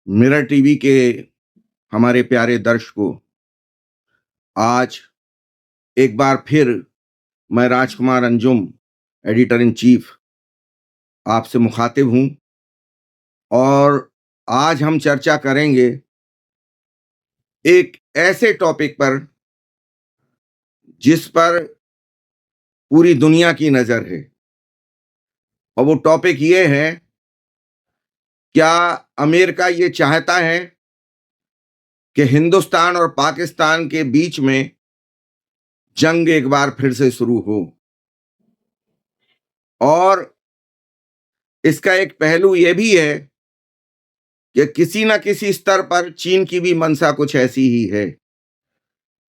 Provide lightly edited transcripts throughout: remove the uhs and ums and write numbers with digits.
Mirror TV के हमारे प्यारे दर्शकों, आज एक बार फिर मैं राजकुमार अंजुम, एडिटर इन चीफ, आपसे मुखातिब हूँ और आज हम चर्चा करेंगे एक ऐसे टॉपिक पर जिस पर पूरी दुनिया की नज़र है और वो टॉपिक ये है, क्या अमेरिका ये चाहता है कि हिंदुस्तान और पाकिस्तान के बीच में जंग एक बार फिर से शुरू हो? और इसका एक पहलू ये भी है कि किसी न किसी स्तर पर चीन की भी मंशा कुछ ऐसी ही है।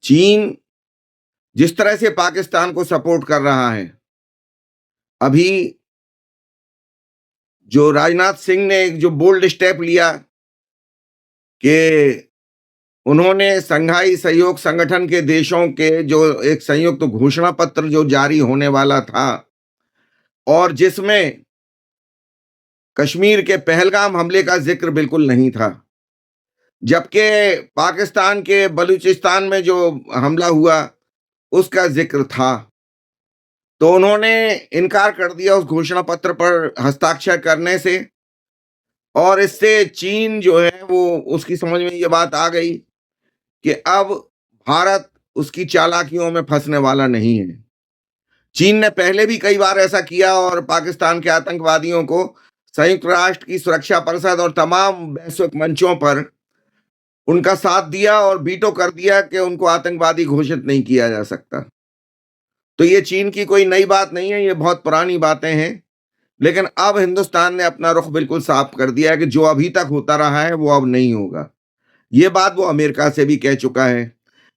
चीन जिस तरह से पाकिस्तान को सपोर्ट कर रहा है, अभी जो राजनाथ सिंह ने एक जो बोल्ड स्टेप लिया कि उन्होंने शंघाई सहयोग संगठन के देशों के जो एक संयुक्त घोषणा पत्र जो जारी होने वाला था और जिसमें कश्मीर के पहलगाम हमले का ज़िक्र बिल्कुल नहीं था। जबकि पाकिस्तान के बलूचिस्तान में जो हमला हुआ, उसका ज़िक्र था। तो उन्होंने इनकार कर दिया उस घोषणा पत्र पर हस्ताक्षर करने से और इससे चीन जो है वो उसकी समझ में ये बात आ गई कि अब भारत उसकी चालाकियों में फँसने वाला नहीं है। चीन ने पहले भी कई बार ऐसा किया और पाकिस्तान के आतंकवादियों को संयुक्त राष्ट्र की सुरक्षा परिषद और तमाम वैश्विक मंचों पर उनका साथ दिया और वीटो कर दिया कि उनको आतंकवादी घोषित नहीं किया जा सकता। तो ये चीन की कोई नई बात नहीं है, ये बहुत पुरानी बातें हैं। लेकिन अब हिंदुस्तान ने अपना रुख बिल्कुल साफ कर दिया है कि जो अभी तक होता रहा है, वो अब नहीं होगा। ये बात वो अमेरिका से भी कह चुका है,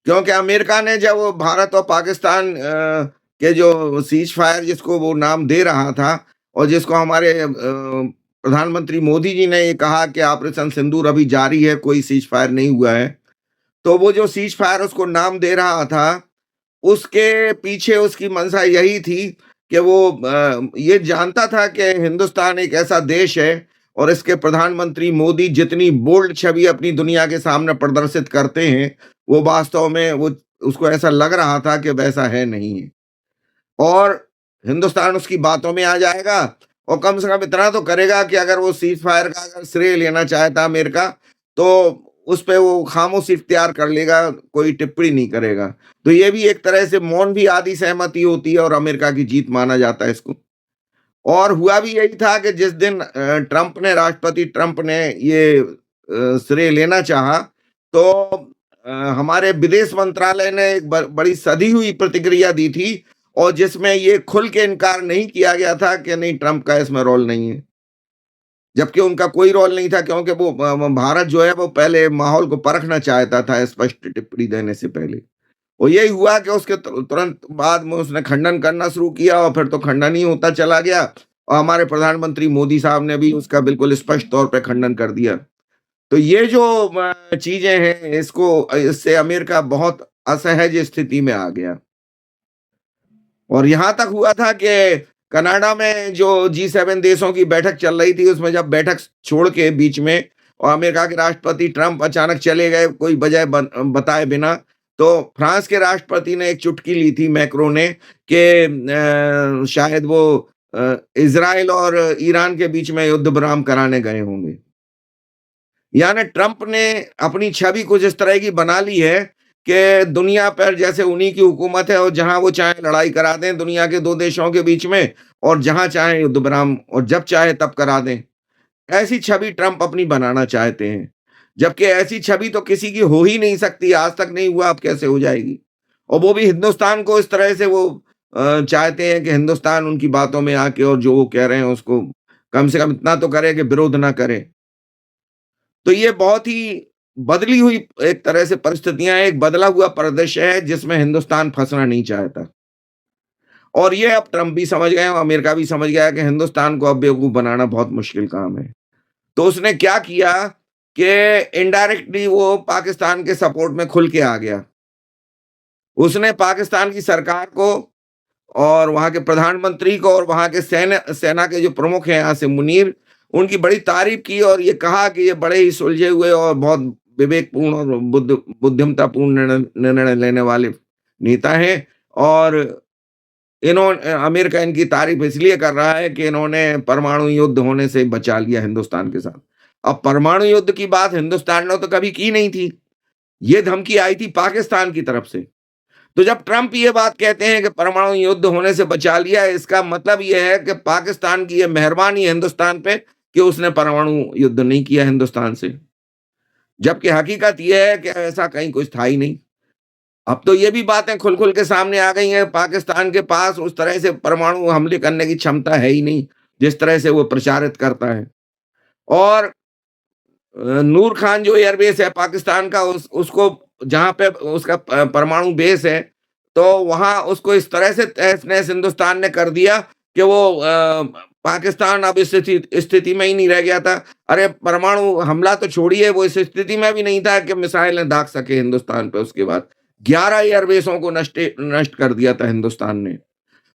क्योंकि अमेरिका ने जब भारत और पाकिस्तान के जो सीज़ फायर जिसको वो नाम दे रहा था और जिसको हमारे प्रधानमंत्री मोदी जी ने ये कहा कि ऑपरेशन सिंदूर अभी जारी है, कोई सीज़ फायर नहीं हुआ है। तो वो जो सीज़ फायर उसको नाम दे रहा था, उसके पीछे उसकी मंशा यही थी कि वो ये जानता था कि हिंदुस्तान एक ऐसा देश है और इसके प्रधानमंत्री मोदी जितनी बोल्ड छवि अपनी दुनिया के सामने प्रदर्शित करते हैं, वो वास्तव में वो उसको ऐसा लग रहा था कि वैसा है नहीं है। और हिंदुस्तान उसकी बातों में आ जाएगा और कम से कम इतना तो करेगा कि अगर वो सीज़ फायर का अगर श्रेय लेना चाहता अमेरिका, तो उस पे वो खामोशी इख्तियार कर लेगा, कोई टिप्पणी नहीं करेगा। तो ये भी एक तरह से मौन भी आधी सहमति होती है और अमेरिका की जीत माना जाता है इसको। और हुआ भी यही था कि जिस दिन राष्ट्रपति ट्रंप ने ये श्रेय लेना चाहा, तो हमारे विदेश मंत्रालय ने एक बड़ी सधी हुई प्रतिक्रिया दी थी और जिसमें ये खुल के इनकार नहीं किया गया था कि नहीं ट्रंप का इसमें रोल नहीं है। जबकि उनका कोई रोल नहीं था क्योंकि वो भारत जो है वो पहले माहौल को परखना चाहता था स्पष्ट टिप्पणी देने से पहले। और यही हुआ कि उसके तुरंत बाद में उसने खंडन करना शुरू किया और फिर तो खंडन ही होता चला गया और हमारे प्रधानमंत्री मोदी साहब ने भी उसका बिल्कुल स्पष्ट तौर पे खंडन कर दिया। तो ये जो चीज़ें हैं इससे अमेरिका बहुत असहज स्थिति में आ गया। और यहाँ तक हुआ था कि कनाडा में जो G7 देशों की बैठक चल रही थी, उसमें जब बैठक छोड़ के बीच में और अमेरिका के राष्ट्रपति ट्रंप अचानक चले गए कोई वजह बताए बिना, तो फ्रांस के राष्ट्रपति ने एक चुटकी ली थी मैक्रों ने कि शायद वो इज़राइल और ईरान के बीच में युद्ध विराम कराने गए होंगे। यानी ट्रंप ने अपनी छवि कुछ इस तरह की बना ली है कि दुनिया पर जैसे उन्हीं की हुकूमत है और जहां वो चाहे लड़ाई करा दें दुनिया के दो देशों के बीच में और जहां चाहे युद्ध विराम और जब चाहे तब करा दें। ऐसी छवि ट्रंप अपनी बनाना चाहते हैं। जबकि ऐसी छवि तो किसी की हो ही नहीं सकती, आज तक नहीं हुआ, अब कैसे हो जाएगी? और वो भी हिंदुस्तान को इस तरह से वो चाहते हैं कि हिंदुस्तान उनकी बातों में आके और जो वो कह रहे हैं उसको कम से कम इतना तो करे कि विरोध ना करे। तो ये बहुत ही बदली हुई एक तरह से परिस्थितियाँ हैं, एक बदला हुआ परिदृश्य है जिसमें हिंदुस्तान फँसना नहीं चाहता। और ये अब ट्रंप भी समझ गए और अमेरिका भी समझ गया कि हिंदुस्तान को अब बेवकूफ़ बनाना बहुत मुश्किल काम है। तो उसने क्या किया कि इनडायरेक्टली वो पाकिस्तान के सपोर्ट में खुल के आ गया। उसने पाकिस्तान की सरकार को और वहाँ के प्रधानमंत्री को और वहाँ के सेना के जो प्रमुख हैं यहाँ से मुनीर, उनकी बड़ी तारीफ़ की और ये कहा कि ये बड़े ही सुलझे हुए और बहुत विवेकपूर्ण और बुद्धिमत्तापूर्ण निर्णय लेने वाले नेता हैं और अमेरिका इनकी तारीफ़ इसलिए कर रहा है कि इन्होंने परमाणु युद्ध होने से बचा लिया हिंदुस्तान के साथ। अब परमाणु युद्ध की बात हिंदुस्तान ने तो कभी की नहीं थी। ये धमकी आई थी पाकिस्तान की तरफ से। तो जब ट्रंप ये बात कहते हैं कि परमाणु युद्ध होने से बचा लिया, इसका मतलब ये है कि पाकिस्तान की ये मेहरबानी है हिंदुस्तान पे कि उसने परमाणु युद्ध नहीं किया हिंदुस्तान से। जबकि हकीकत ये है कि ऐसा कहीं कुछ था ही नहीं। अब तो ये भी बातें खुल-खुल के सामने आ गई हैं, पाकिस्तान के पास उस तरह से परमाणु हमले करने की क्षमता है ही नहीं, जिस तरह से वो प्रचारित करता है। और नूर खान जो एयरबेस है पाकिस्तान का उसको जहाँ पे उसका परमाणु बेस है, तो वहाँ उसको इस तरह से तहस-नहस हिंदुस्तान ने कर दिया कि वो पाकिस्तान अब इस स्थिति में ही नहीं रह गया था। अरे परमाणु हमला तो छोड़िए, वो इस स्थिति में भी नहीं था कि मिसाइलें दाग सके हिंदुस्तान पे उसके बाद। 11 एयरबेसों को नष्ट कर दिया था हिंदुस्तान ने।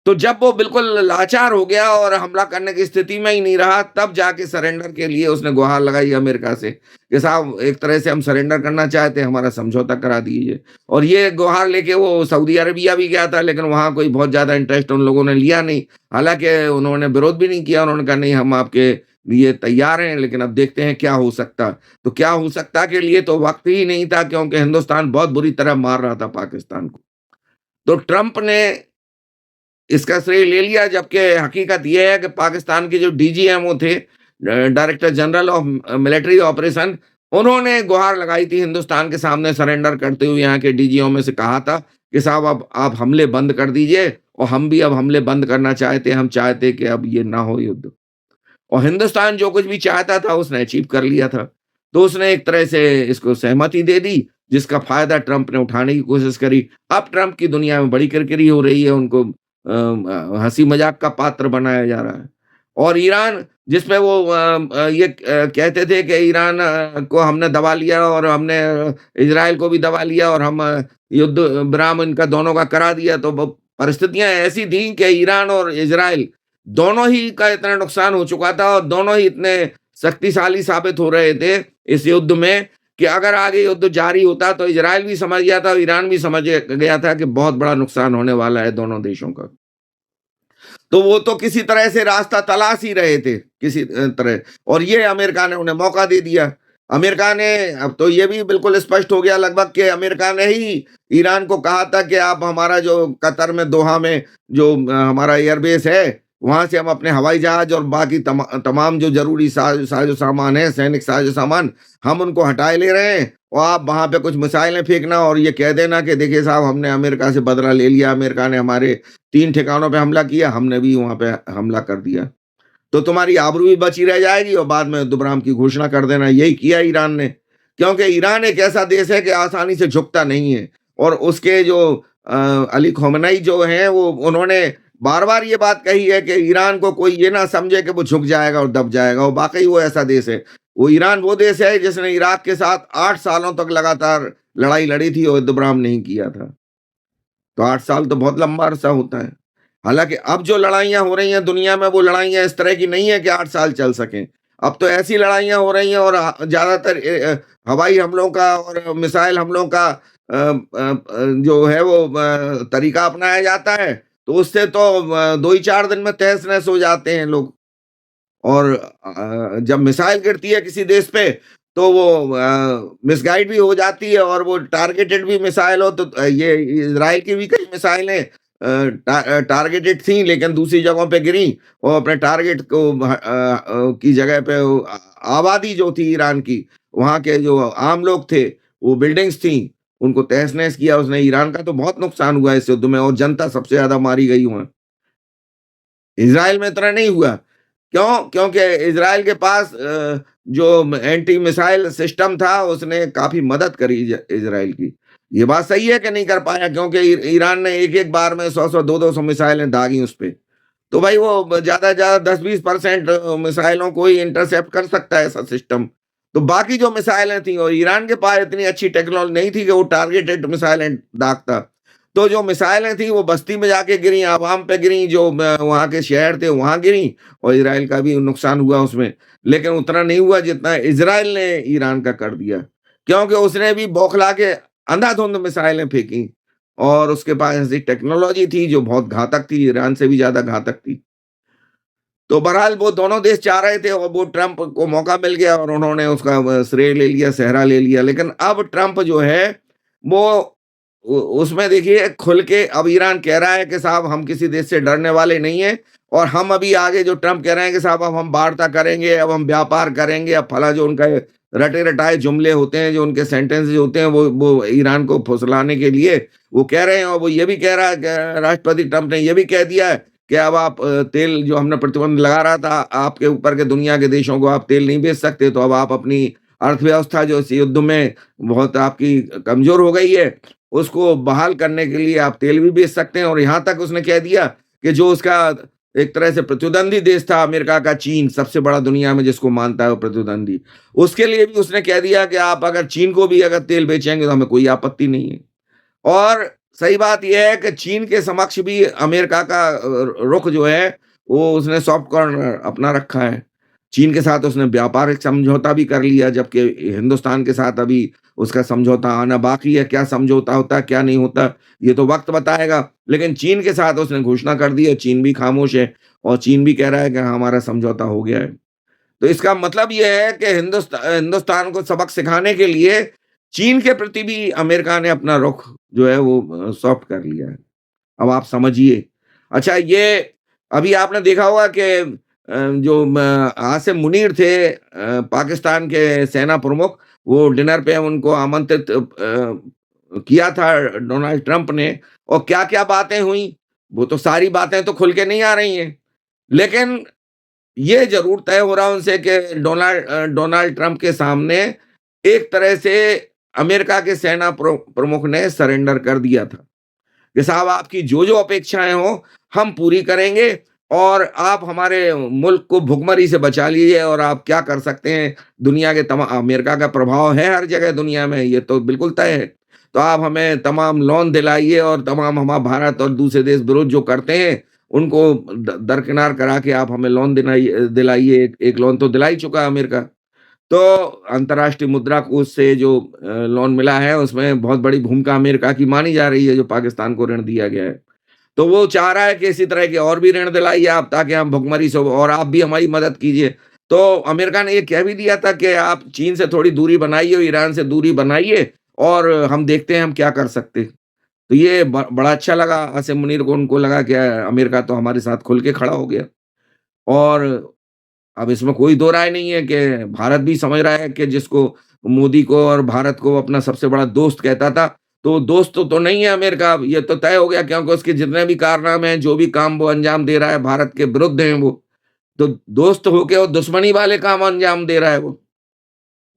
तो जब वो बिल्कुल लाचार हो गया और हमला करने की स्थिति में ही नहीं रहा, तब जाके सरेंडर के लिए उसने गुहार लगाई अमेरिका से कि साहब एक तरह से हम सरेंडर करना चाहते हैं, हमारा समझौता करा दीजिए। और ये गुहार लेके वो सऊदी अरबिया भी गया था, लेकिन वहाँ कोई बहुत ज़्यादा इंटरेस्ट उन लोगों ने लिया नहीं। हालाँकि उन्होंने विरोध भी नहीं किया, उन्होंने कहा नहीं हम आपके लिए तैयार हैं, लेकिन अब देखते हैं क्या हो सकता। तो क्या हो सकता के लिए तो वक़्त ही नहीं था क्योंकि हिंदुस्तान बहुत बुरी तरह मार रहा था पाकिस्तान को। तो ट्रंप ने इसका श्रेय ले लिया जबकि हकीकत ये है कि पाकिस्तान के जो डीजीएमओ थे director general of military operation उन्होंने गुहार लगाई थी हिंदुस्तान के सामने सरेंडर करते हुए यहाँ के डीजीओ में से कहा था कि साहब अब आप हमले बंद कर दीजिए और हम भी अब हमले बंद करना चाहते हैं हम चाहते कि अब ये ना हो युद्ध और हिंदुस्तान जो कुछ भी चाहता था उसने अचीव कर लिया था तो उसने एक तरह से इसको सहमति दे दी जिसका फायदा ट्रंप ने उठाने की कोशिश करी अब ट्रंप की दुनिया में बड़ी किरकिरी हो रही है उनको हँसी मज़ाक का पात्र बनाया जा रहा है। और ईरान जिसमें वो कहते थे कि ईरान को हमने दबा लिया और हमने इज़राइल को भी दबा लिया और हम युद्ध विराम इनका दोनों का करा दिया, तो वो परिस्थितियाँ ऐसी थीं कि ईरान और इज़राइल दोनों ही का इतना नुकसान हो चुका था और दोनों ही इतने शक्तिशाली साबित हो रहे थे इस युद्ध में कि अगर आगे युद्ध जारी होता तो इज़राइल भी समझ गया था और ईरान भी समझ गया था कि बहुत बड़ा नुकसान होने वाला है दोनों देशों का। तो वो तो किसी तरह से रास्ता तलाश ही रहे थे, किसी तरह और ये अमेरिका ने उन्हें मौका दे दिया। अमेरिका ने अब तो ये भी बिल्कुल स्पष्ट हो गया लगभग कि अमेरिका ने ही ईरान को कहा था कि आप हमारा जो कतर में दोहा में जो हमारा एयरबेस है, वहाँ से हम अपने हवाई जहाज और बाकी तमाम जो ज़रूरी साज़ो-सामान है, सैनिक साज़ो-सामान, हम उनको हटाए ले रहे हैं और आप वहाँ पे कुछ मिसाइलें फेंकना और ये कह देना कि देखिए साहब हमने अमेरिका से बदला ले लिया, अमेरिका ने हमारे 3 ठिकानों पे हमला किया, हमने भी वहाँ पे हमला कर दिया। तो तुम्हारी आबरू भी बची रह जाएगी और बाद में युद्ध-विराम की घोषणा कर देना। यही किया ईरान ने, क्योंकि ईरान एक ऐसा देश है कि आसानी से झुकता नहीं है और उसके जो अली ख़ामेनी जो हैं वो उन्होंने बार-बार ये बात कही है कि ईरान को कोई ये ना समझे कि वो झुक जाएगा और दब जाएगा और वाक़ई वो ऐसा देश है। वो ईरान वो देश है जिसने इराक के साथ 8 सालों तक लगातार लड़ाई लड़ी थी और युद्ध-विराम नहीं किया था। तो 8 साल तो बहुत लंबा अरसा होता है। हालाँकि अब जो लड़ाइयाँ हो रही हैं दुनिया में वो लड़ाइयाँ इस तरह की नहीं है कि 8 साल चल सकें। अब तो ऐसी लड़ाइयाँ हो रही हैं और ज़्यादातर हवाई हमलों का और मिसाइल हमलों का जो है वो तरीका अपनाया जाता है, तो उससे तो 2 ही 4 दिन में तहस-नहस हो जाते हैं लोग। और जब मिसाइल गिरती है किसी देश पे तो वो मिसगाइड भी हो जाती है और वो टारगेटेड भी मिसाइल हो तो ये इज़राइल की भी कई मिसाइलें टारगेटेड थी लेकिन दूसरी जगहों पे गिरी और अपने टारगेट को की जगह पे आबादी जो थी ईरान की, वहाँ के जो आम लोग थे, वो बिल्डिंग्स थी, उनको तहस-नहस किया उसने। ईरान का तो बहुत नुकसान हुआ इस युद्ध में और जनता सबसे ज़्यादा मारी गई वहाँ। इज़राइल में इतना नहीं हुआ। क्यों? क्योंकि इज़राइल के पास जो एंटी मिसाइल सिस्टम था, उसने काफ़ी मदद करी इज़राइल की। ये बात सही है कि नहीं कर पाया क्योंकि ईरान ने एक-एक बार में 100-100 200-200 मिसाइलें दागी उस पे। तो भाई वो ज़्यादा से ज़्यादा 10-20% मिसाइलों को ही इंटरसेप्ट कर सकता है ऐसा सिस्टम। तो बाकी जो मिसाइलें थी और ईरान के पास इतनी अच्छी टेक्नोलॉजी नहीं थी कि वो टारगेटेड मिसाइलें दागता। तो जो मिसाइलें थी वो बस्ती में जाके गिरी, आवाम पे गिरी, जो वहाँ के शहर थे वहाँ गिरी और इज़राइल का भी नुकसान हुआ उसमें। लेकिन उतना नहीं हुआ जितना इज़राइल ने ईरान का कर दिया। क्योंकि उसने भी बौखला के अंधाधुंध मिसाइलें फेंकी और उसके पास ऐसी टेक्नोलॉजी थी जो बहुत घातक थी, ईरान से भी ज़्यादा घातक थी। तो बहरहाल वो दोनों देश चाह रहे थे और वो ट्रम्प को मौका मिल गया और उन्होंने उसका श्रेय ले लिया, सेहरा ले लिया। लेकिन अब ट्रम्प जो है, वो उसमें देखिए खुल के अब ईरान कह रहा है कि साहब हम किसी देश से डरने वाले नहीं हैं और हम अभी आगे जो ट्रम्प कह रहे हैं कि साहब अब हम वार्ता करेंगे, अब हम व्यापार करेंगे, अब फला जो उनका रटे-रटाए जुमले होते हैं, जो उनके सेंटेंसेस होते हैं, वो ईरान को फुसलाने के लिए वो कह रहे हैं और वो ये भी कह रहा है कि राष्ट्रपति ट्रम्प ने ये भी कह दिया है कि अब आप तेल जो हमने प्रतिबंध लगा रहा था आपके ऊपर के दुनिया के देशों को आप तेल नहीं बेच सकते, तो अब आप अपनी अर्थव्यवस्था जो इस युद्ध में बहुत आपकी कमज़ोर हो गई है, उसको बहाल करने के लिए आप तेल भी बेच सकते हैं और यहाँ तक उसने कह दिया कि जो उसका एक तरह से प्रतिद्वंदी देश था अमेरिका का चीन, सबसे बड़ा दुनिया में जिसको मानता है वो प्रतिद्वंदी, उसके लिए भी उसने कह दिया कि आप अगर चीन को भी अगर तेल बेचेंगे तो हमें कोई आपत्ति नहीं है। और सही बात ये है कि चीन के समक्ष भी अमेरिका का रुख जो है, वो उसने सॉफ्ट कॉर्नर अपना रखा है। चीन के साथ उसने व्यापारिक समझौता भी कर लिया, जबकि हिंदुस्तान के साथ अभी उसका समझौता आना बाकी है। क्या समझौता होता है, क्या नहीं होता, ये तो वक़्त बताएगा। लेकिन चीन के साथ उसने घोषणा कर दी है, चीन भी खामोश है और चीन भी कह रहा है कि हाँ, हमारा समझौता हो गया है। तो इसका मतलब ये है कि हिंदुस्तान को सबक सिखाने के लिए चीन के प्रति भी अमेरिका ने अपना रुख जो है वो सॉफ्ट कर लिया है। अब आप समझिए। अच्छा ये अभी आपने देखा होगा कि जो आसिम मुनीर थे पाकिस्तान के सेना प्रमुख, वो डिनर पे उनको आमंत्रित किया था डोनाल्ड ट्रंप ने और क्या-क्या बातें हुई, वो तो सारी बातें तो खुल के नहीं आ रही हैं। लेकिन ये ज़रूर तय हो रहा है उनसे कि डोनाल्ड ट्रंप के सामने एक तरह से अमेरिका के सेना प्रमुख ने सरेंडर कर दिया था कि साहब आपकी जो-जो अपेक्षाएँ हों, हम पूरी करेंगे और आप हमारे मुल्क को भुखमरी से बचा लीजिए और आप क्या कर सकते हैं, दुनिया के अमेरिका का प्रभाव है हर जगह दुनिया में, ये तो बिल्कुल तय है। तो आप हमें तमाम लोन दिलाइए और तमाम भारत और दूसरे देश विरोध जो करते हैं, उनको दरकिनार करा के आप हमें लोन दिलाइए। एक लोन तो दिला ही चुका है अमेरिका। तो अंतर्राष्ट्रीय मुद्रा कोष से जो लोन मिला है, उसमें बहुत बड़ी भूमिका अमेरिका की मानी जा रही है, जो पाकिस्तान को ऋण दिया गया है। तो वो चाह रहा है कि इसी तरह के और भी ऋण दिलाइए आप ताकि हम भुखमरी से और आप भी हमारी मदद कीजिए। तो अमेरिका ने ये कह भी दिया था कि आप चीन से थोड़ी दूरी बनाइए और ईरान से दूरी बनाइए और हम देखते हैं हम क्या कर सकते हैं। तो ये बड़ा अच्छा लगा आसिम मुनीर को, उनको लगा कि अमेरिका तो हमारे साथ खुल के खड़ा हो गया और अब इसमें कोई दो राय नहीं है कि भारत भी समझ रहा है कि जिसको मोदी को और भारत को अपना सबसे बड़ा दोस्त कहता था, तो दोस्त तो नहीं है अमेरिका, अब ये तो तय हो गया क्योंकि उसके जितने भी कारनामे हैं, जो भी काम वो अंजाम दे रहा है, भारत के विरुद्ध हैं वो। तो दोस्त होके और दुश्मनी वाले काम अंजाम दे रहा है वो।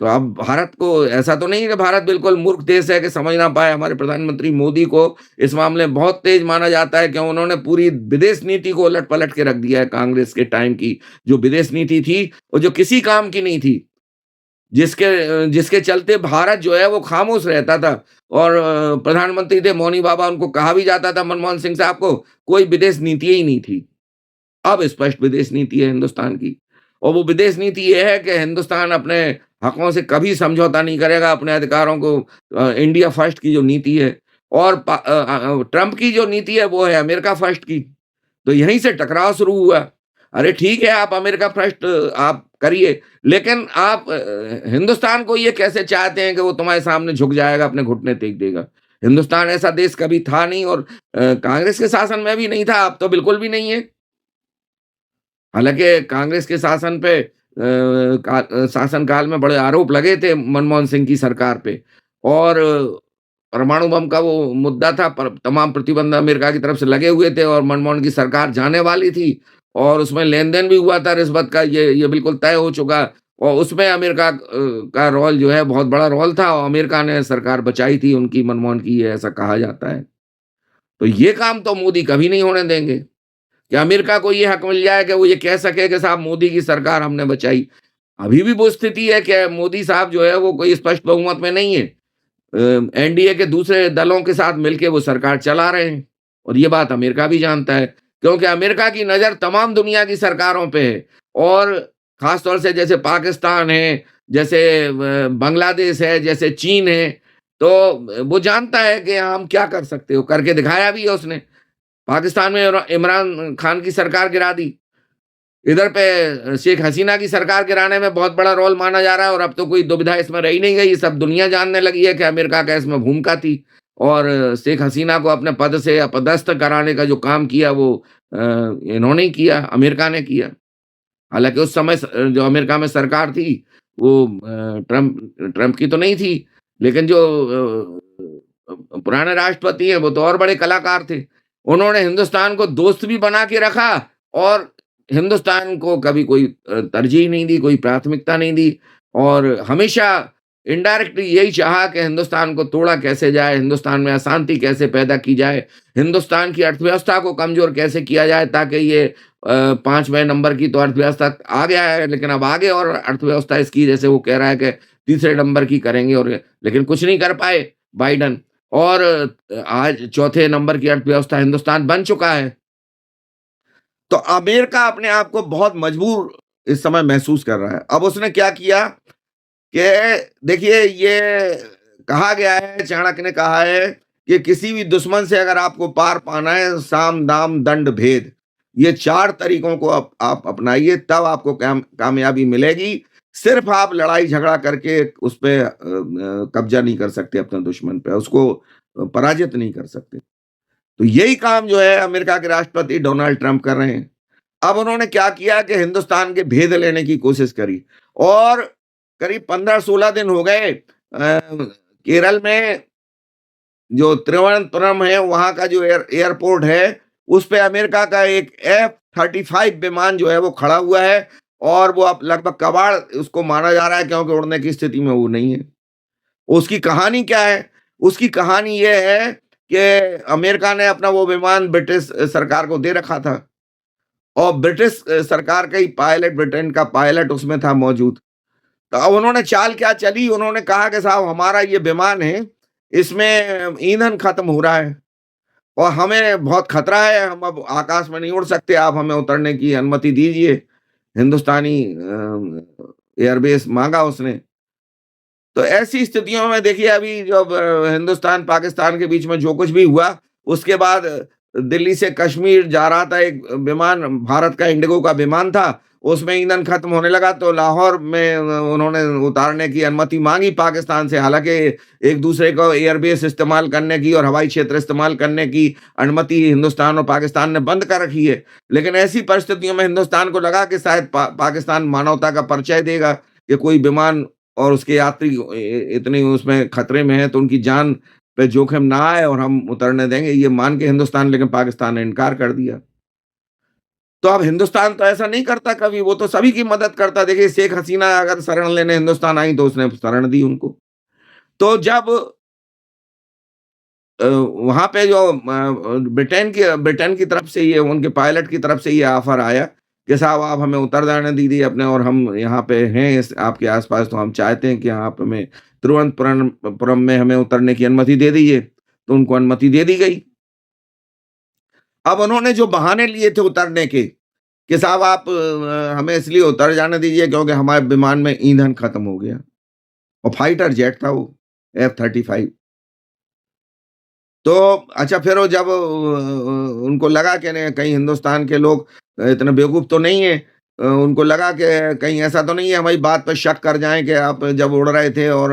तो अब भारत को ऐसा तो नहीं है कि भारत बिल्कुल मूर्ख देश है कि समझ ना पाए। हमारे प्रधानमंत्री मोदी को इस मामले में बहुत तेज माना जाता है, क्यों उन्होंने पूरी विदेश नीति को उलट-पलट के रख दिया है। कांग्रेस के टाइम की जो विदेश नीति थी, वो जो किसी काम की नहीं थी। जिसके चलते भारत जो है वो खामोश रहता था और प्रधानमंत्री थे मौनी बाबा, उनको कहा भी जाता था मनमोहन सिंह साहब को, कोई विदेश नीति ही नहीं थी। अब स्पष्ट विदेश नीति है हिंदुस्तान की और वो विदेश नीति ये है कि हिंदुस्तान अपने हकों से कभी समझौता नहीं करेगा, अपने अधिकारों को इंडिया फर्स्ट की जो नीति है और ट्रंप की जो नीति है वो है अमेरिका फर्स्ट की। तो यहीं से टकराव शुरू हुआ। अरे ठीक है, आप अमेरिका फर्स्ट आप करिए, लेकिन आप हिंदुस्तान को ये कैसे चाहते हैं कि वो तुम्हारे सामने झुक जाएगा, अपने घुटने टेक देगा? हिंदुस्तान ऐसा देश कभी था नहीं और कांग्रेस के शासन में भी नहीं था, अब तो बिल्कुल भी नहीं है। हालाँकि कांग्रेस के शासन पे शासनकाल में बड़े आरोप लगे थे मनमोहन सिंह की सरकार पे और परमाणु बम का वो मुद्दा था, पर तमाम प्रतिबंध अमेरिका की तरफ से लगे हुए थे और मनमोहन की सरकार जाने वाली थी और उसमें लेन-देन भी हुआ था रिश्वत का, ये बिल्कुल तय हो चुका और उसमें अमेरिका का रोल जो है बहुत बड़ा रोल था और अमेरिका ने सरकार बचाई थी उनकी, मनमोहन की, ये ऐसा कहा जाता है। तो ये काम तो मोदी कभी नहीं होने देंगे। कि अमेरिका को ये हक मिल जाए कि वो ये कह सके कि साहब मोदी की सरकार हमने बचाई। अभी भी वो स्थिति है कि मोदी साहब जो है वो कोई स्पष्ट बहुमत में नहीं है। एनडीए के दूसरे दलों के साथ मिलके वो सरकार चला रहे हैं और ये बात अमेरिका भी जानता है, क्योंकि अमेरिका की नज़र तमाम दुनिया की सरकारों पे है और ख़ास तौर से जैसे पाकिस्तान है, जैसे बांग्लादेश है, जैसे चीन है, तो वो जानता है कि हम क्या कर सकते हो, करके दिखाया भी है उसने। पाकिस्तान में इमरान खान की सरकार गिरा दी। इधर पे शेख हसीना की सरकार गिराने में बहुत बड़ा रोल माना जा रहा है और अब तो कोई दुविधा इसमें रही नहीं गई। सब दुनिया जानने लगी है कि अमेरिका का इसमें भूमिका थी और शेख हसीना को अपने पद से अपदस्थ कराने का जो काम किया वो इन्होंने ही किया, अमेरिका ने किया। हालाँकि उस समय जो अमेरिका में सरकार थी वो ट्रम्प ट्रम्प की तो नहीं थी, लेकिन जो पुराने राष्ट्रपति हैं वो तो और बड़े कलाकार थे। उन्होंने हिंदुस्तान को दोस्त भी बना के रखा और हिंदुस्तान को कभी कोई तरजीह नहीं दी, कोई प्राथमिकता नहीं दी और हमेशा इनडायरेक्टली यही चाहा कि हिंदुस्तान को तोड़ा कैसे जाए, हिंदुस्तान में अशांति कैसे पैदा की जाए, हिंदुस्तान की अर्थव्यवस्था को कमज़ोर कैसे किया जाए ताकि ये 5वें नंबर की तो अर्थव्यवस्था आ गया है, लेकिन अब आगे और अर्थव्यवस्था इसकी जैसे वो कह रहा है कि तीसरे नंबर की करेंगे और लेकिन कुछ नहीं कर पाए बाइडेन और आज चौथे नंबर की अर्थव्यवस्था हिंदुस्तान बन चुका है। तो अमेरिका अपने आप को बहुत मजबूर इस समय महसूस कर रहा है। अब उसने क्या किया कि देखिए ये कहा गया है, चाणक्य ने कहा है कि किसी भी दुश्मन से अगर आपको पार पाना है, साम, दाम, दंड, भेद, ये 4 तरीकों को आप अपनाइए तब आपको कामयाबी मिलेगी। सिर्फ़ आप लड़ाई झगड़ा करके उस पे कब्ज़ा नहीं कर सकते अपने दुश्मन पे, उसको पराजित नहीं कर सकते। तो यही काम जो है अमेरिका के राष्ट्रपति डोनाल्ड ट्रंप कर रहे हैं। अब उन्होंने क्या किया कि हिंदुस्तान के भेद लेने की कोशिश करी और करीब 15-16 दिन हो गए केरल में जो तिरुवनंतपुरम है वहाँ का जो एयरपोर्ट है, उस पे अमेरिका का एक F-35 विमान जो है वो खड़ा हुआ है और वो अब लगभग कबाड़ उसको माना जा रहा है क्योंकि उड़ने की स्थिति में वो नहीं है। उसकी कहानी क्या है? उसकी कहानी ये है कि अमेरिका ने अपना वो विमान ब्रिटिश सरकार को दे रखा था और ब्रिटिश सरकार का ही पायलट ब्रिटेन का पायलट उसमें था मौजूद। तो अब उन्होंने चाल क्या चली, उन्होंने कहा कि साहब हमारा ये विमान है, इसमें ईंधन खत्म हो रहा है और हमें बहुत खतरा है, हम अब आकाश में नहीं उड़ सकते, आप हमें उतरने की अनुमति दीजिए। हिंदुस्तानी एयरबेस माँगा उसने। तो ऐसी स्थितियों में देखिए अभी जब हिंदुस्तान पाकिस्तान के बीच में जो कुछ भी हुआ, उसके बाद दिल्ली से कश्मीर जा रहा था एक विमान, भारत का इंडिगो का विमान था, उसमें ईंधन खत्म होने लगा तो लाहौर में उन्होंने उतारने की अनुमति माँगी पाकिस्तान से। हालाँकि एक दूसरे को एयरबेस इस्तेमाल करने की और हवाई क्षेत्र इस्तेमाल करने की अनुमति हिंदुस्तान और पाकिस्तान ने बंद कर रखी है। लेकिन ऐसी परिस्थितियों में हिंदुस्तान को लगा कि शायद पाकिस्तान मानवता का परिचय देगा कि कोई विमान और उसके यात्री इतने उसमें खतरे में हैं तो उनकी जान पे जोखिम ना आए और हम उतरने देंगे, ये मान के हिंदुस्तान, लेकिन पाकिस्तान ने इनकार कर दिया। तो अब हिंदुस्तान तो ऐसा नहीं करता कभी, वो तो सभी की मदद करता। देखिए शेख हसीना अगर शरण लेने हिंदुस्तान आई तो उसने शरण दी उनको। तो जब वहाँ पे जो ब्रिटेन की तरफ से ये उनके पायलट की तरफ से ये ऑफर आया कि साहब आप हमें उतर जाने दीजिए अपने और हम यहाँ पे हैं इस आपके आस-पास, तो हम चाहते हैं कि आप हमें तिरुवनंतपुरम में हमें उतरने की अनुमति दे दीजिए। तो उनको अनुमति दे दी गई। अब उन्होंने जो बहाने लिए थे उतरने के कि साहब आप हमें इसलिए उतर जाने दीजिए क्योंकि हमारे विमान में ईंधन खत्म हो गया और फाइटर जेट था वो F-35। तो अच्छा फिर वो जब उनको लगा कि नहीं कहीं हिंदुस्तान के लोग इतने बेवकूफ़ तो नहीं है, उनको लगा कि कहीं ऐसा तो नहीं है हमारी बात पे शक कर जाएँ कि आप जब उड़ रहे थे और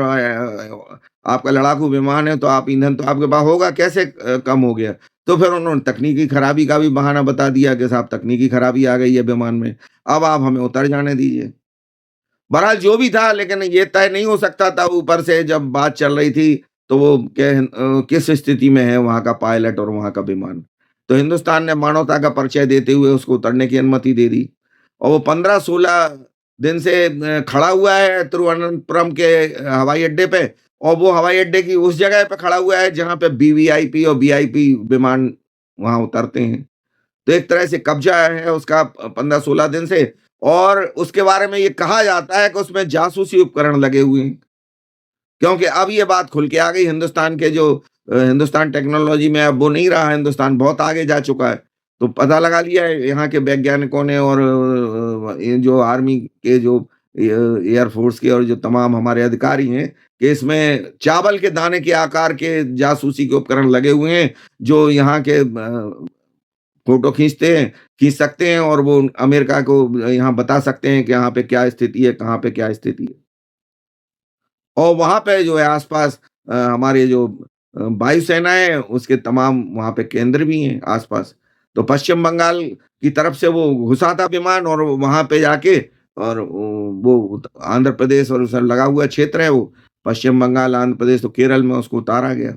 आपका लड़ाकू विमान है तो आप ईंधन तो आपके पास होगा, कैसे कम हो गया? तो फिर उन्होंने तकनीकी खराबी का भी बहाना बता दिया कि साहब तकनीकी खराबी आ गई है विमान में, अब आप हमें उतर जाने दीजिए। बहरहाल जो भी था लेकिन ये तय नहीं हो सकता था ऊपर से जब बात चल रही थी, तो वो किस स्थिति में है वहाँ का पायलट और वहाँ का विमान। तो हिंदुस्तान ने मानवता का परिचय देते हुए उसको उतरने की अनुमति दे दी और वो 15-16 दिन से खड़ा हुआ है तिरुवनंतपुरम के हवाई अड्डे पे और वो हवाई अड्डे की उस जगह पे खड़ा हुआ है जहाँ पे वीवीआईपी और वीआईपी विमान वहाँ उतरते हैं। तो एक तरह से कब्ज़ा है उसका 15-16 दिन से और उसके बारे में ये कहा जाता है कि उसमें जासूसी उपकरण लगे हुए हैं, क्योंकि अब ये बात खुल के आ गई हिंदुस्तान के जो हिंदुस्तान टेक्नोलॉजी में अब वो नहीं रहा, हिंदुस्तान बहुत आगे जा चुका है। तो पता लगा लिया है यहाँ के वैज्ञानिकों ने और ये जो आर्मी के जो एयर फोर्स के और जो तमाम हमारे अधिकारी हैं कि इसमें चावल के दाने के आकार के जासूसी के उपकरण लगे हुए हैं, जो यहाँ के फ़ोटो खींच सकते हैं और वो अमेरिका को यहाँ बता सकते हैं कि यहाँ पे क्या स्थिति है, कहाँ पे क्या स्थिति है। और वहाँ पे जो है आस-पास हमारे जो वायुसेना है उसके तमाम वहाँ पे केंद्र भी हैं आस-पास। तो पश्चिम बंगाल की तरफ से वो घुसा था विमान और वहाँ पे जाके और वो आंध्र प्रदेश और उसे लगा हुआ क्षेत्र है वो, पश्चिम बंगाल, आंध्र प्रदेश तो केरल में उसको उतारा गया।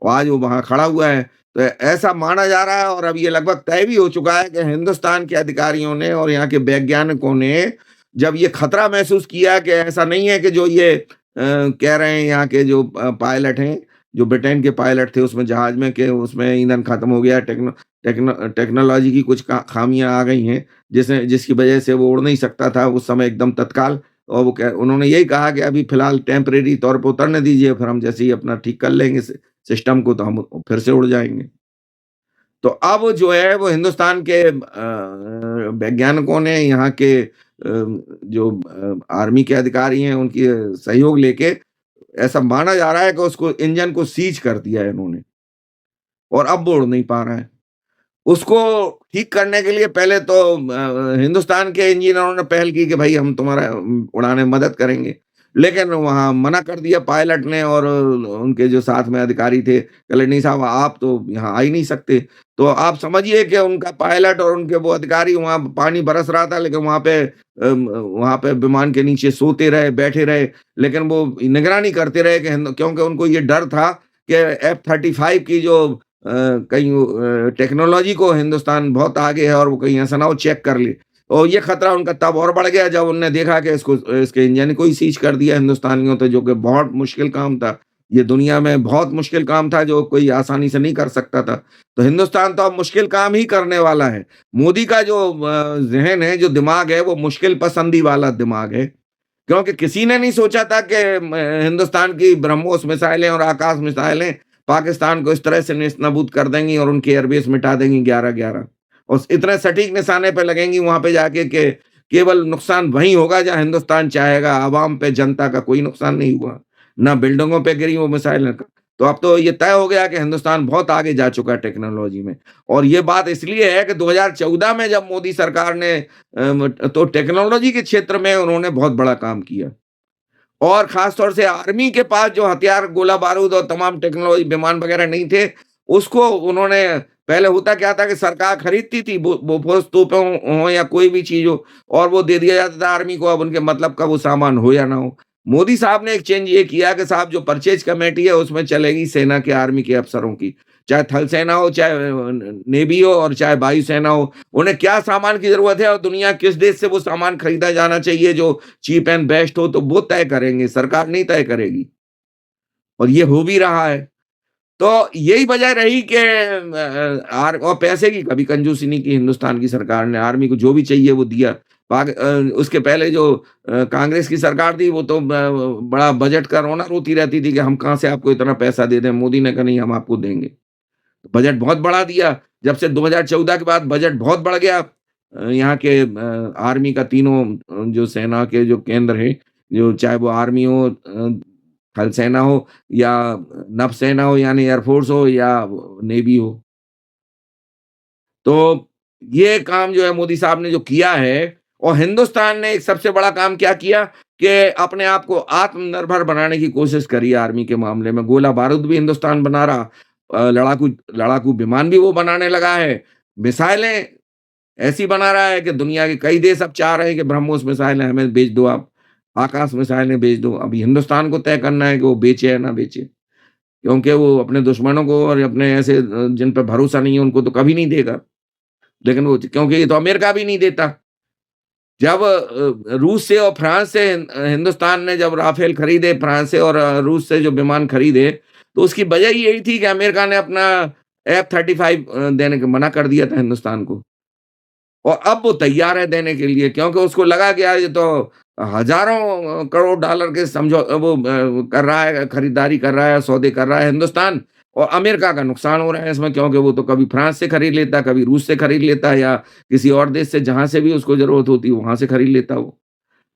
और आज वो वहाँ खड़ा हुआ है। तो ऐसा माना जा रहा है और अब ये लगभग तय भी हो चुका है कि हिंदुस्तान के अधिकारियों ने और यहाँ के वैज्ञानिकों ने जब ये खतरा महसूस किया कि ऐसा नहीं है कि जो ये कह रहे हैं यहाँ के जो पायलट हैं, जो ब्रिटेन के पायलट थे उसमें जहाज में कि उसमें ईंधन खत्म हो गया, टेक्नोलॉजी की कुछ खामियां आ गई हैं, जिसकी वजह से वो उड़ नहीं सकता था उस समय एकदम तत्काल। और उन्होंने यही कहा कि अभी फिलहाल टेम्परेरी तौर पर उतरने दीजिए, फिर हम जैसे ही अपना ठीक कर लेंगे सिस्टम को तो हम फिर से उड़ जाएँगे। तो अब जो है वो हिंदुस्तान के वैज्ञानिकों ने यहाँ के जो आर्मी के अधिकारी हैं उनकी सहयोग लेके ऐसा माना जा रहा है कि उसको इंजन को सीज कर दिया है इन्होंने और अब वो उड़ नहीं पा रहा है। उसको ठीक करने के लिए पहले तो हिंदुस्तान के इंजीनियरों ने पहल की कि भाई हम तुम्हारा उड़ाने में मदद करेंगे। लेकिन वहाँ मना कर दिया पायलट ने और उनके जो साथ में अधिकारी थे, कहे नहीं साहब आप तो यहाँ आ ही नहीं सकते। तो आप समझिए कि उनका पायलट और उनके वो अधिकारी वहाँ पानी बरस रहा था लेकिन वहाँ पे विमान के नीचे सोते रहे, बैठे रहे, लेकिन वो निगरानी करते रहे कि क्योंकि उनको ये डर था कि F-35 की जो कहीं टेक्नोलॉजी को हिंदुस्तान बहुत आगे है और वो कहीं ऐसा ना हो चेक कर ले। और ये खतरा उनका तब और बढ़ गया जब उन्होंने देखा कि इसके इंजन को ही सीज कर दिया हिंदुस्तानियों तो जो कि बहुत मुश्किल काम था। ये दुनिया में बहुत मुश्किल काम था जो कोई आसानी से नहीं कर सकता था। तो हिंदुस्तान तो अब मुश्किल काम ही करने वाला है। मोदी का जो ज़हन है, जो दिमाग है वो मुश्किल पसंदी वाला दिमाग है। क्योंकि किसी ने नहीं सोचा था कि हिंदुस्तान की ब्रह्मोस मिसाइलें और आकाश मिसाइलें पाकिस्तान को इस तरह से नेस्तनाबूद कर देंगी और उनके एयरबेस मिटा देंगी 11-11 और इतने सटीक निशाने पे लगेंगी वहां पे जाके कि केवल नुकसान वहीं होगा जहां हिंदुस्तान चाहेगा, आवाम पे, जनता का कोई नुकसान नहीं हुआ, ना बिल्डिंगों पे गिरी वो मिसाइल। तो अब तो ये तय हो गया कि हिंदुस्तान बहुत आगे जा चुका है टेक्नोलॉजी में और ये बात इसलिए है कि 2014 में जब मोदी सरकार ने तो टेक्नोलॉजी के क्षेत्र में उन्होंने बहुत बड़ा काम किया और खास तौर से आर्मी के पास जो हथियार, गोला-बारूद और तमाम टेक्नोलॉजी विमान वगैरह नहीं थे, उसको उन्होंने पहले होता क्या था कि सरकार खरीदती थी बोफोर्स तोपें हों या कोई भी चीज़ हो और वो दे दिया जाता था आर्मी को, अब उनके मतलब का वो सामान हो या ना हो। मोदी साहब ने एक चेंज ये किया कि साहब जो परचेज़ कमेटी है उसमें चलेगी सेना के आर्मी के अफ़सरों की। चाहे थल सेना हो, चाहे नेवी हो और चाहे वायु सेना हो। उन्हें क्या सामान की ज़रूरत है और दुनिया किस देश से वो सामान खरीदा जाना चाहिए जो चीप एंड बेस्ट हो तो वो तय करेंगे, सरकार नहीं तय करेगी। और ये हो भी रहा है। तो यही वजह रही कि और पैसे की कभी कंजूसी नहीं की हिंदुस्तान की सरकार ने, आर्मी को जो भी चाहिए वो दिया। उसके पहले जो कांग्रेस की सरकार थी वो तो बड़ा बजट का रोना रोती रहती थी कि हम कहाँ से आपको इतना पैसा दे दें। मोदी ने कहा नहीं हम आपको देंगे। बजट बहुत बढ़ा दिया। जब से 2014 के बाद बजट बहुत बढ़ गया। यहाँ के आर्मी का तीनों जो सेना के जो केंद्र हैं, जो चाहे वो आर्मी हो थल सेना हो या नभसेना हो यानी एयरफोर्स हो या नेवी हो। तो ये काम जो है मोदी साहब ने जो किया है और हिंदुस्तान ने एक सबसे बड़ा काम क्या किया कि अपने आप को आत्मनिर्भर बनाने की कोशिश करी आर्मी के मामले में। गोला बारूद भी हिंदुस्तान बना रहा, लड़ाकू लड़ाकू विमान भी वो बनाने लगा है। मिसाइलें ऐसी बना रहा है कि दुनिया के कई देश अब चाह रहे हैं कि ब्रह्मोस मिसाइलें हमें भेज दो आप, आकाश मिसाइलें भेज दो। अभी हिंदुस्तान को तय करना है कि वो बेचे या ना बेचे। क्योंकि वो अपने दुश्मनों को और अपने ऐसे जिन पे भरोसा नहीं है उनको तो कभी नहीं देगा। लेकिन वो क्योंकि ये तो अमेरिका भी नहीं देता। जब रूस से और फ्रांस से हिंदुस्तान ने जब राफेल खरीदे फ्रांस से और रूस से जो विमान खरीदे, तो उसकी वजह ही यही थी कि अमेरिका ने अपना F-35 देने का मना कर दिया था हिंदुस्तान को। और अब वो तैयार है देने के लिए, क्योंकि उसको लगा कि यार ये तो हज़ारों करोड़ डॉलर के समझो वो कर रहा है, खरीदारी कर रहा है, सौदे कर रहा है हिंदुस्तान, और अमेरिका का नुकसान हो रहा है इसमें, क्योंकि वो तो कभी फ्रांस से खरीद लेता, कभी रूस से खरीद लेता, या किसी और देश से जहाँ से भी उसको ज़रूरत होती है, वहाँ से खरीद लेता वो।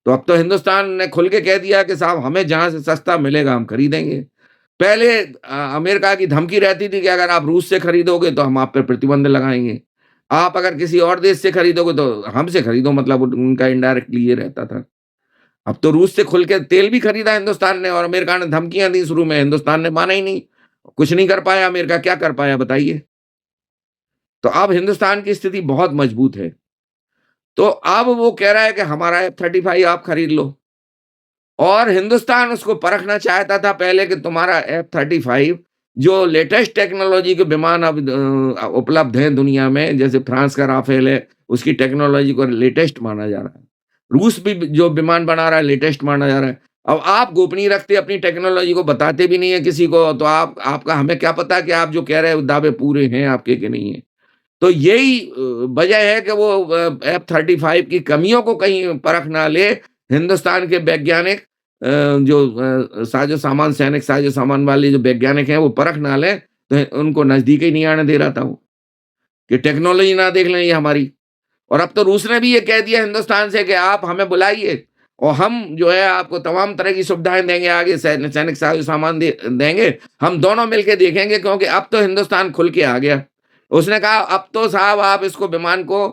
तो अब तो हिंदुस्तान ने खुल के कह दिया कि साहब हमें जहाँ से सस्ता मिलेगा हम खरीदेंगे। पहले अमेरिका की धमकी रहती थी कि अगर आप रूस से खरीदोगे तो हम आप पे प्रतिबंध लगाएँगे। आप अगर किसी और देश से खरीदोगे तो हमसे खरीदो, मतलब उनका इनडायरेक्टली ये रहता था। अब तो रूस से खुल के तेल भी खरीदा हिंदुस्तान ने, और अमेरिका ने धमकियाँ दी शुरू में, हिंदुस्तान ने माना ही नहीं। कुछ नहीं कर पाया अमेरिका, क्या कर पाया बताइए? तो अब हिंदुस्तान की स्थिति बहुत मजबूत है। तो अब वो कह रहा है कि हमारा F-35 आप खरीद लो। और हिंदुस्तान उसको परखना चाहता था पहले कि तुम्हारा F-35 जो लेटेस्ट टेक्नोलॉजी के विमान अब उपलब्ध हैं दुनिया में, जैसे फ्रांस का राफेल है, उसकी टेक्नोलॉजी को लेटेस्ट माना जा रहा है। रूस भी जो विमान बना रहा है, लेटेस्ट माना जा रहा है। अब आप गोपनीय रखते अपनी टेक्नोलॉजी को, बताते भी नहीं है किसी को, तो आप आपका हमें क्या पता कि आप जो कह रहे हैं दावे पूरे हैं आपके कि नहीं है। तो यही वजह है कि वो F-35 की कमियों को कहीं परख ना ले, हिंदुस्तान के वैज्ञानिक जो साजो-सामान, सैनिक साजो-सामान वाले जो वैज्ञानिक हैं, वो परख ना लें, तो उनको नज़दीक ही नहीं आने दे रहा था वो, कि टेक्नोलॉजी ना देख लें ये हमारी। और अब तो रूस ने भी ये कह दिया हिंदुस्तान से कि आप हमें बुलाइए और हम जो है आपको तमाम तरह की सुविधाएँ देंगे, आगे सैनिक साजो-सामान देंगे। हम दोनों मिलके देखेंगे, क्योंकि अब तो हिंदुस्तान खुल के आ गया। उसने कहा अब तो साहब आप इसको विमान को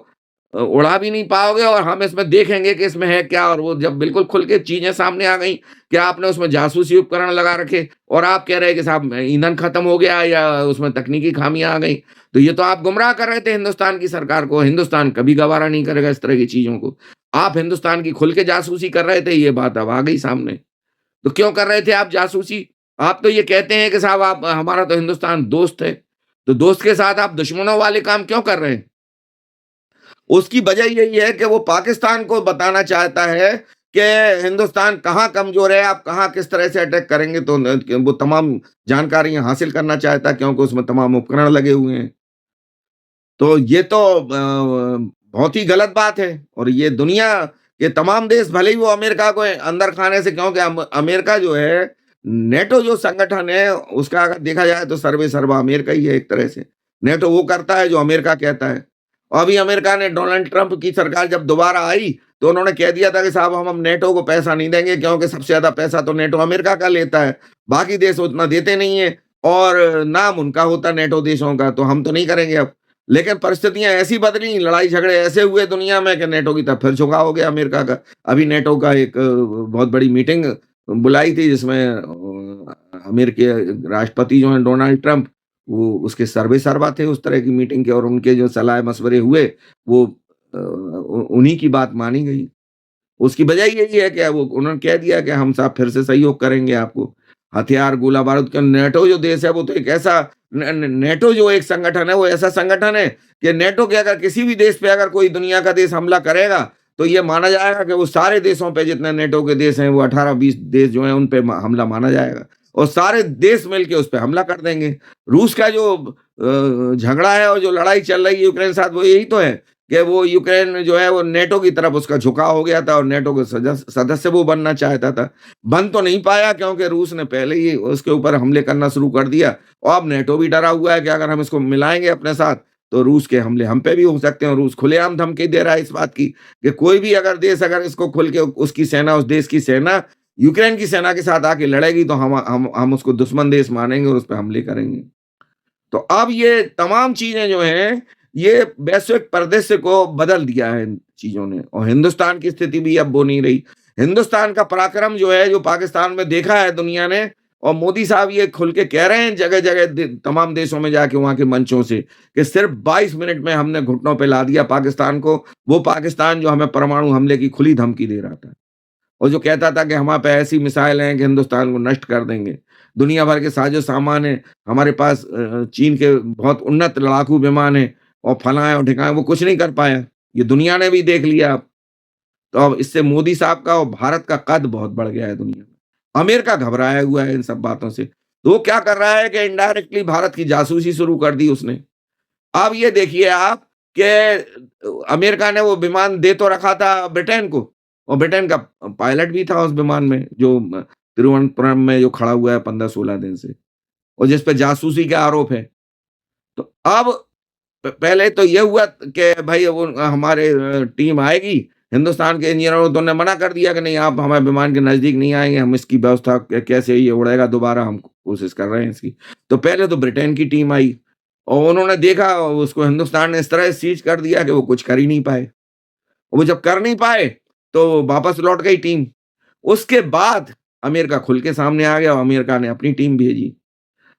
उड़ा भी नहीं पाओगे, और हम इसमें देखेंगे कि इसमें है क्या। और वो जब बिल्कुल खुल के चीज़ें सामने आ गई कि आपने उसमें जासूसी उपकरण लगा रखे, और आप कह रहे हैं कि साहब ईंधन खत्म हो गया या उसमें तकनीकी खामियाँ आ गई। तो ये तो आप गुमराह कर रहे थे हिंदुस्तान की सरकार को। हिंदुस्तान कभी गवारा नहीं करेगा इस तरह की चीज़ों को। आप हिंदुस्तान की खुल के जासूसी कर रहे थे, ये बात अब आ गई सामने। तो क्यों कर रहे थे आप जासूसी? आप तो ये कहते हैं कि साहब आप हमारा तो हिंदुस्तान दोस्त है। तो दोस्त के साथ आप दुश्मनों वाले काम क्यों कर रहे हैं? उसकी वजह यही है कि वो पाकिस्तान को बताना चाहता है कि हिंदुस्तान कहाँ कमज़ोर है, आप कहाँ किस तरह से अटैक करेंगे, तो वो तमाम जानकारियाँ हासिल करना चाहता है, क्योंकि उसमें तमाम उपकरण लगे हुए हैं। तो ये तो बहुत ही गलत बात है, और ये दुनिया के तमाम देश, भले ही वो अमेरिका को अंदर खाने से, क्योंकि अमेरिका जो है, नेटो जो संगठन है, उसका अगर देखा जाए तो सर्वे सर्वा अमेरिका ही है एक तरह से। नेटो वो करता है जो अमेरिका कहता है। और अभी अमेरिका ने डोनाल्ड ट्रंप की सरकार जब दोबारा आई, तो उन्होंने कह दिया था कि साहब हम नेटो को पैसा नहीं देंगे, क्योंकि सबसे ज़्यादा पैसा तो नेटो अमेरिका का लेता है। बाकी देश उतना देते नहीं हैं, और नाम उनका होता नेटो देशों का, तो हम तो नहीं करेंगे अब। लेकिन परिस्थितियाँ ऐसी बदली, लड़ाई झगड़े ऐसे हुए दुनिया में कि नेटो की तरफ फिर झुकाव हो गया अमेरिका का। अभी नेटो का एक बहुत बड़ी मीटिंग बुलाई थी, जिसमें अमेरिकी राष्ट्रपति जो हैं डोनाल्ड ट्रंप, वो उसके सर्वेसर्वा थे उस तरह की मीटिंग के, और उनके जो सलाह-मशवरे हुए वो उन्हीं की बात मानी गई। उसकी वजह यही है कि वो उन्होंने कह दिया कि हम साहब फिर से सहयोग करेंगे आपको। हथियार, गोला बारूद का नेटो जो देश है, वो तो एक ऐसा न न नेटो जो एक संगठन है, वो ऐसा संगठन है कि नेटो के अगर किसी भी देश पे अगर कोई दुनिया का देश हमला करेगा, तो ये माना जाएगा कि वो सारे देशों पे, जितने नेटो के देश हैं, वो 18-20 देश जो हैं, उन पे हमला माना जाएगा, और सारे देश मिलके उस पे हमला कर देंगे। रूस का जो झगड़ा है और जो लड़ाई चल रही है यूक्रेन के साथ, वो यही तो है कि वो यूक्रेन जो है वो नेटो की तरफ उसका झुकाव हो गया था, और नेटो के सदस्य वो बनना चाहता था। बन तो नहीं पाया, क्योंकि रूस ने पहले ही उसके ऊपर हमले करना शुरू कर दिया, और अब नेटो भी डरा हुआ है कि अगर हम इसको मिलाएँगे अपने साथ, तो रूस के हमले हम पे भी हो सकते हैं। और रूस खुलेआम धमकी दे रहा है इस बात की कि कोई भी अगर देश अगर इसको खुल के उसकी सेना, उस देश की सेना यूक्रेन की सेना के साथ आके लड़ेगी, तो हम उसको दुश्मन देश मानेंगे और उस पे हमले करेंगे। तो अब ये तमाम चीज़ें जो हैं, ये वैश्विक परिदृश्य को बदल दिया है इन चीज़ों ने, और हिंदुस्तान की स्थिति भी अब वो नहीं रही। हिंदुस्तान का पराक्रम जो है, जो पाकिस्तान में देखा है दुनिया ने, और मोदी साहब ये खुल के कह रहे हैं जगह-जगह तमाम देशों में जाके वहाँ के मंचों से, कि सिर्फ़ 22 मिनट में हमने घुटनों पे ला दिया पाकिस्तान को। वो पाकिस्तान जो हमें परमाणु हमले की खुली धमकी दे रहा था। और जो कहता था कि हमारे पे ऐसी मिसाइल हैं कि हिंदुस्तान को नष्ट कर देंगे। दुनिया भर के साज़ो-सामान हैं, हमारे पास चीन के बहुत उन्नत लड़ाकू विमान हैं, और फलाएँ और ठिकाएँ, वो कुछ नहीं कर पाया। ये दुनिया ने भी देख लिया अब। तो अब इससे मोदी साहब का और भारत का कद बहुत बढ़ गया है दुनिया में। अमेरिका घबराया हुआ है इन सब बातों से। तो वो क्या कर रहा है कि इनडायरेक्टली भारत की जासूसी शुरू कर दी उसने। अब ये देखिए आप कि अमेरिका ने वो विमान दे तो रखा था ब्रिटेन को, और ब्रिटेन का पायलट भी था उस विमान में, जो तिरुवनंतपुरम में जो खड़ा हुआ है 15-16 दिन से, और जिस पे जासूसी के आरोप है। तो अब पहले तो ये हुआ कि भाई वो हमारे टीम आएगी, हिंदुस्तान के इंजीनियरों तो ने मना कर दिया कि नहीं, आप हमारे विमान के नज़दीक नहीं आएँगे, हम इसकी व्यवस्था कैसे ये उड़ेगा दोबारा, हम कोशिश कर रहे हैं इसकी। तो पहले तो ब्रिटेन की टीम आई, और उन्होंने देखा उसको हिंदुस्तान ने इस तरह सीज़ कर दिया कि वो कुछ कर ही नहीं पाए। वो जब कर नहीं पाए, तो वापस लौट गई टीम। उसके बाद अमेरिका खुल के सामने आ गया और अमेरिका ने अपनी टीम भेजी,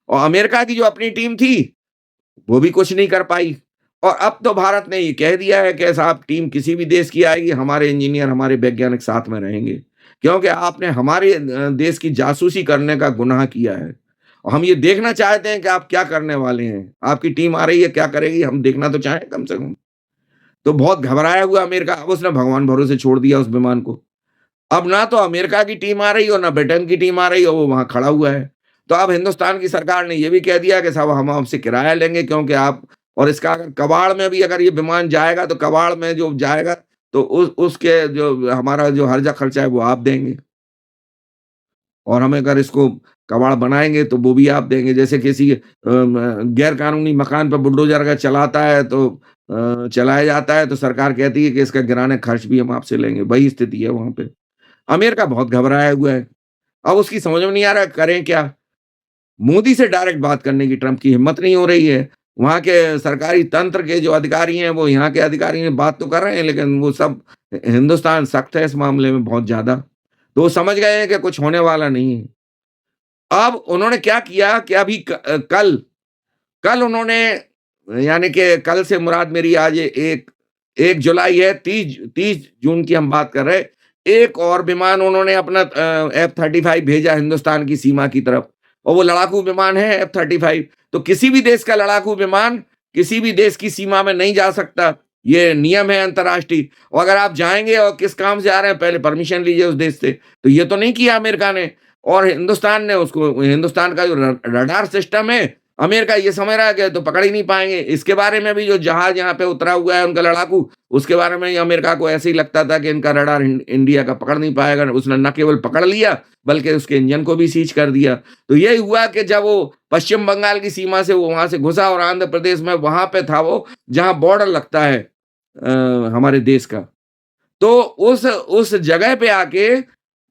और अमेरिका की जो अपनी टीम थी, वो भी कुछ नहीं कर पाई। और अब तो भारत ने ये कह दिया है कि साहब टीम किसी भी देश की आएगी, हमारे इंजीनियर, हमारे वैज्ञानिक साथ में रहेंगे। क्योंकि आपने हमारे देश की जासूसी करने का गुनाह किया है। और हम ये देखना चाहते हैं कि आप क्या करने वाले हैं। आपकी टीम आ रही है, क्या करेगी, हम देखना तो चाहें कम से कम। तो बहुत घबराया हुआ अमेरिका, अब उसने भगवान भरोसे छोड़ दिया उस विमान को। अब ना तो अमेरिका की टीम आ रही है और ना ब्रिटेन की टीम आ रही है, वो वहाँ खड़ा हुआ है। तो अब हिंदुस्तान की सरकार ने ये भी कह दिया कि साहब हम आपसे किराया लेंगे, क्योंकि आप, और इसका अगर कबाड़ में भी अगर ये विमान जाएगा, तो कबाड़ में जो जाएगा, तो उसके जो हमारा जो हर्जा खर्चा है वो आप देंगे। और हम अगर इसको कबाड़ बनाएँगे तो वो भी आप देंगे। जैसे किसी गैर कानूनी मकान पे बुलडोज़र अगर चलाता है, तो चलाया जाता है, तो सरकार कहती है कि इसका गिराने खर्च भी हम आपसे लेंगे। वही स्थिति है वहाँ पे। अमेरिका बहुत घबराया हुआ है। अब उसकी समझ में नहीं आ रहा है करें क्या? मोदी से डायरेक्ट बात करने की ट्रम्प की हिम्मत नहीं हो रही है। वहाँ के सरकारी तंत्र के जो अधिकारी हैं, वो यहाँ के अधिकारी हैं, बात तो कर रहे हैं, लेकिन वो सब हिंदुस्तान सख्त है इस मामले में बहुत ज़्यादा। तो वो समझ गए हैं कि कुछ होने वाला नहीं है। अब उन्होंने क्या किया कि अभी कल कल उन्होंने, यानी कि कल से मुराद मेरी आज 1 जुलाई है, 30 जून की हम बात कर रहे हैं। एक और विमान उन्होंने अपना F-35 भेजा हिंदुस्तान की सीमा की तरफ, और वो लड़ाकू विमान है F-35। तो किसी भी देश का लड़ाकू विमान किसी भी देश की सीमा में नहीं जा सकता। ये नियम है अंतर्राष्ट्रीय, और अगर आप जाएँगे और किस काम से आ रहे हैं, पहले परमिशन लीजिए उस देश से। तो ये तो नहीं किया अमेरिका ने, और हिंदुस्तान ने उसको, हिंदुस्तान का जो रडार सिस्टम है, अमेरिका ये समझ रहा है कि तो पकड़ ही नहीं पाएँगे। इसके बारे में भी जो जहाज यहाँ पे उतरा हुआ है उनका लड़ाकू, उसके बारे में ही अमेरिका को ऐसे ही लगता था कि इनका रडार इंडिया का पकड़ नहीं पाएगा। उसने न केवल पकड़ लिया, बल्कि उसके इंजन को भी सीज कर दिया। तो यही हुआ कि जब वो पश्चिम बंगाल की सीमा से वो वहाँ से घुसा, और आंध्र प्रदेश में वहाँ पे था वो, जहाँ बॉर्डर लगता है हमारे देश का। तो उस जगह पे आके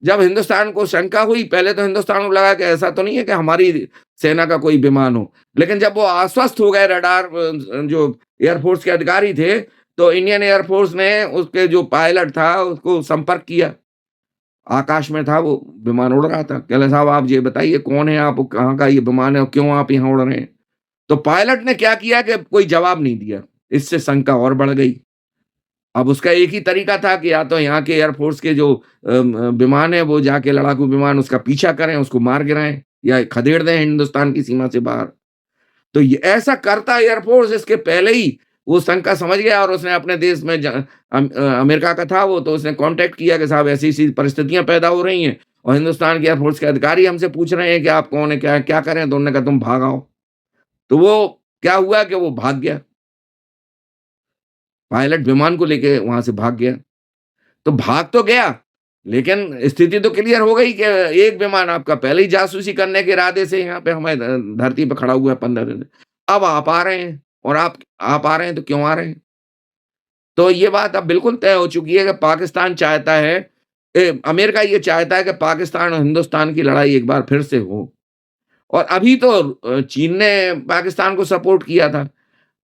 जब हिंदुस्तान को शंका हुई, पहले तो हिंदुस्तान को लगा कि ऐसा तो नहीं है कि हमारी सेना का कोई विमान हो। लेकिन जब वो आश्वस्त हो गए रडार जो एयरफोर्स के अधिकारी थे, तो इंडियन एयरफोर्स ने उसके जो पायलट था उसको संपर्क किया। आकाश में था वो, विमान उड़ रहा था। कह रहे साहब आप ये बताइए कौन है आप? कहाँ का ये विमान है और क्यों आप यहाँ उड़ रहे हैं? तो पायलट ने क्या किया कि कोई जवाब नहीं दिया। इससे शंका और बढ़ गई। अब उसका एक ही तरीका था कि या तो यहाँ के एयरफोर्स के जो विमान है, वो जाके लड़ाकू विमान उसका पीछा करें, उसको मार गिराएँ या खदेड़ दें हिंदुस्तान की सीमा से बाहर। तो ये ऐसा करता एयरफोर्स इसके पहले ही वो शंका समझ गया, और उसने अपने देश में अमेरिका का था वो, तो उसने कॉन्टैक्ट किया कि साहब ऐसी-ऐसी परिस्थितियाँ पैदा हो रही हैं, और हिंदुस्तान के एयरफोर्स के अधिकारी हमसे पूछ रहे हैं कि आप कौन हैं, क्या करें? तो उन्होंने कहा तुम भाग आओ। तो वो क्या हुआ कि वो भाग गया। पायलट विमान को लेके वहाँ से भाग गया। तो भाग तो गया, लेकिन स्थिति तो क्लियर हो गई कि एक विमान आपका पहले ही जासूसी करने के इरादे से यहाँ पे हमारी धरती पे खड़ा हुआ है 15 दिन से। अब आप आ रहे हैं, और आप आ रहे हैं तो क्यों आ रहे हैं? तो ये बात अब बिल्कुल तय हो चुकी है कि पाकिस्तान चाहता है, अमेरिका ये चाहता है कि पाकिस्तान और हिंदुस्तान की लड़ाई एक बार फिर से हो। और अभी तो चीन ने पाकिस्तान को सपोर्ट किया था।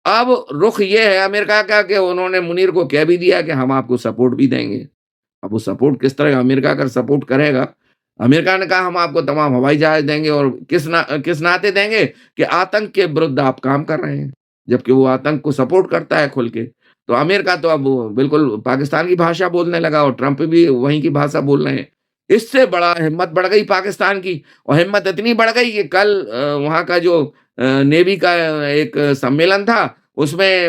अब रुख ये है अमेरिका का कि उन्होंने मुनीर को कह भी दिया कि हम आपको सपोर्ट भी देंगे। अब वो सपोर्ट किस तरह, अमेरिका अगर सपोर्ट करेगा, अमेरिका ने कहा हम आपको तमाम हवाई जहाज देंगे, और किस नाते देंगे कि आतंक के विरुद्ध आप काम कर रहे हैं, जबकि वो आतंक को सपोर्ट करता है खुल के। तो अमेरिका तो अब वो बिल्कुल पाकिस्तान की भाषा बोलने लगा, और ट्रंप भी वहीं की भाषा बोल रहे हैं। इससे बड़ा हिम्मत बढ़ गई पाकिस्तान की, और हिम्मत इतनी बढ़ गई कि कल वहाँ का जो नेवी का एक सम्मेलन था, उसमें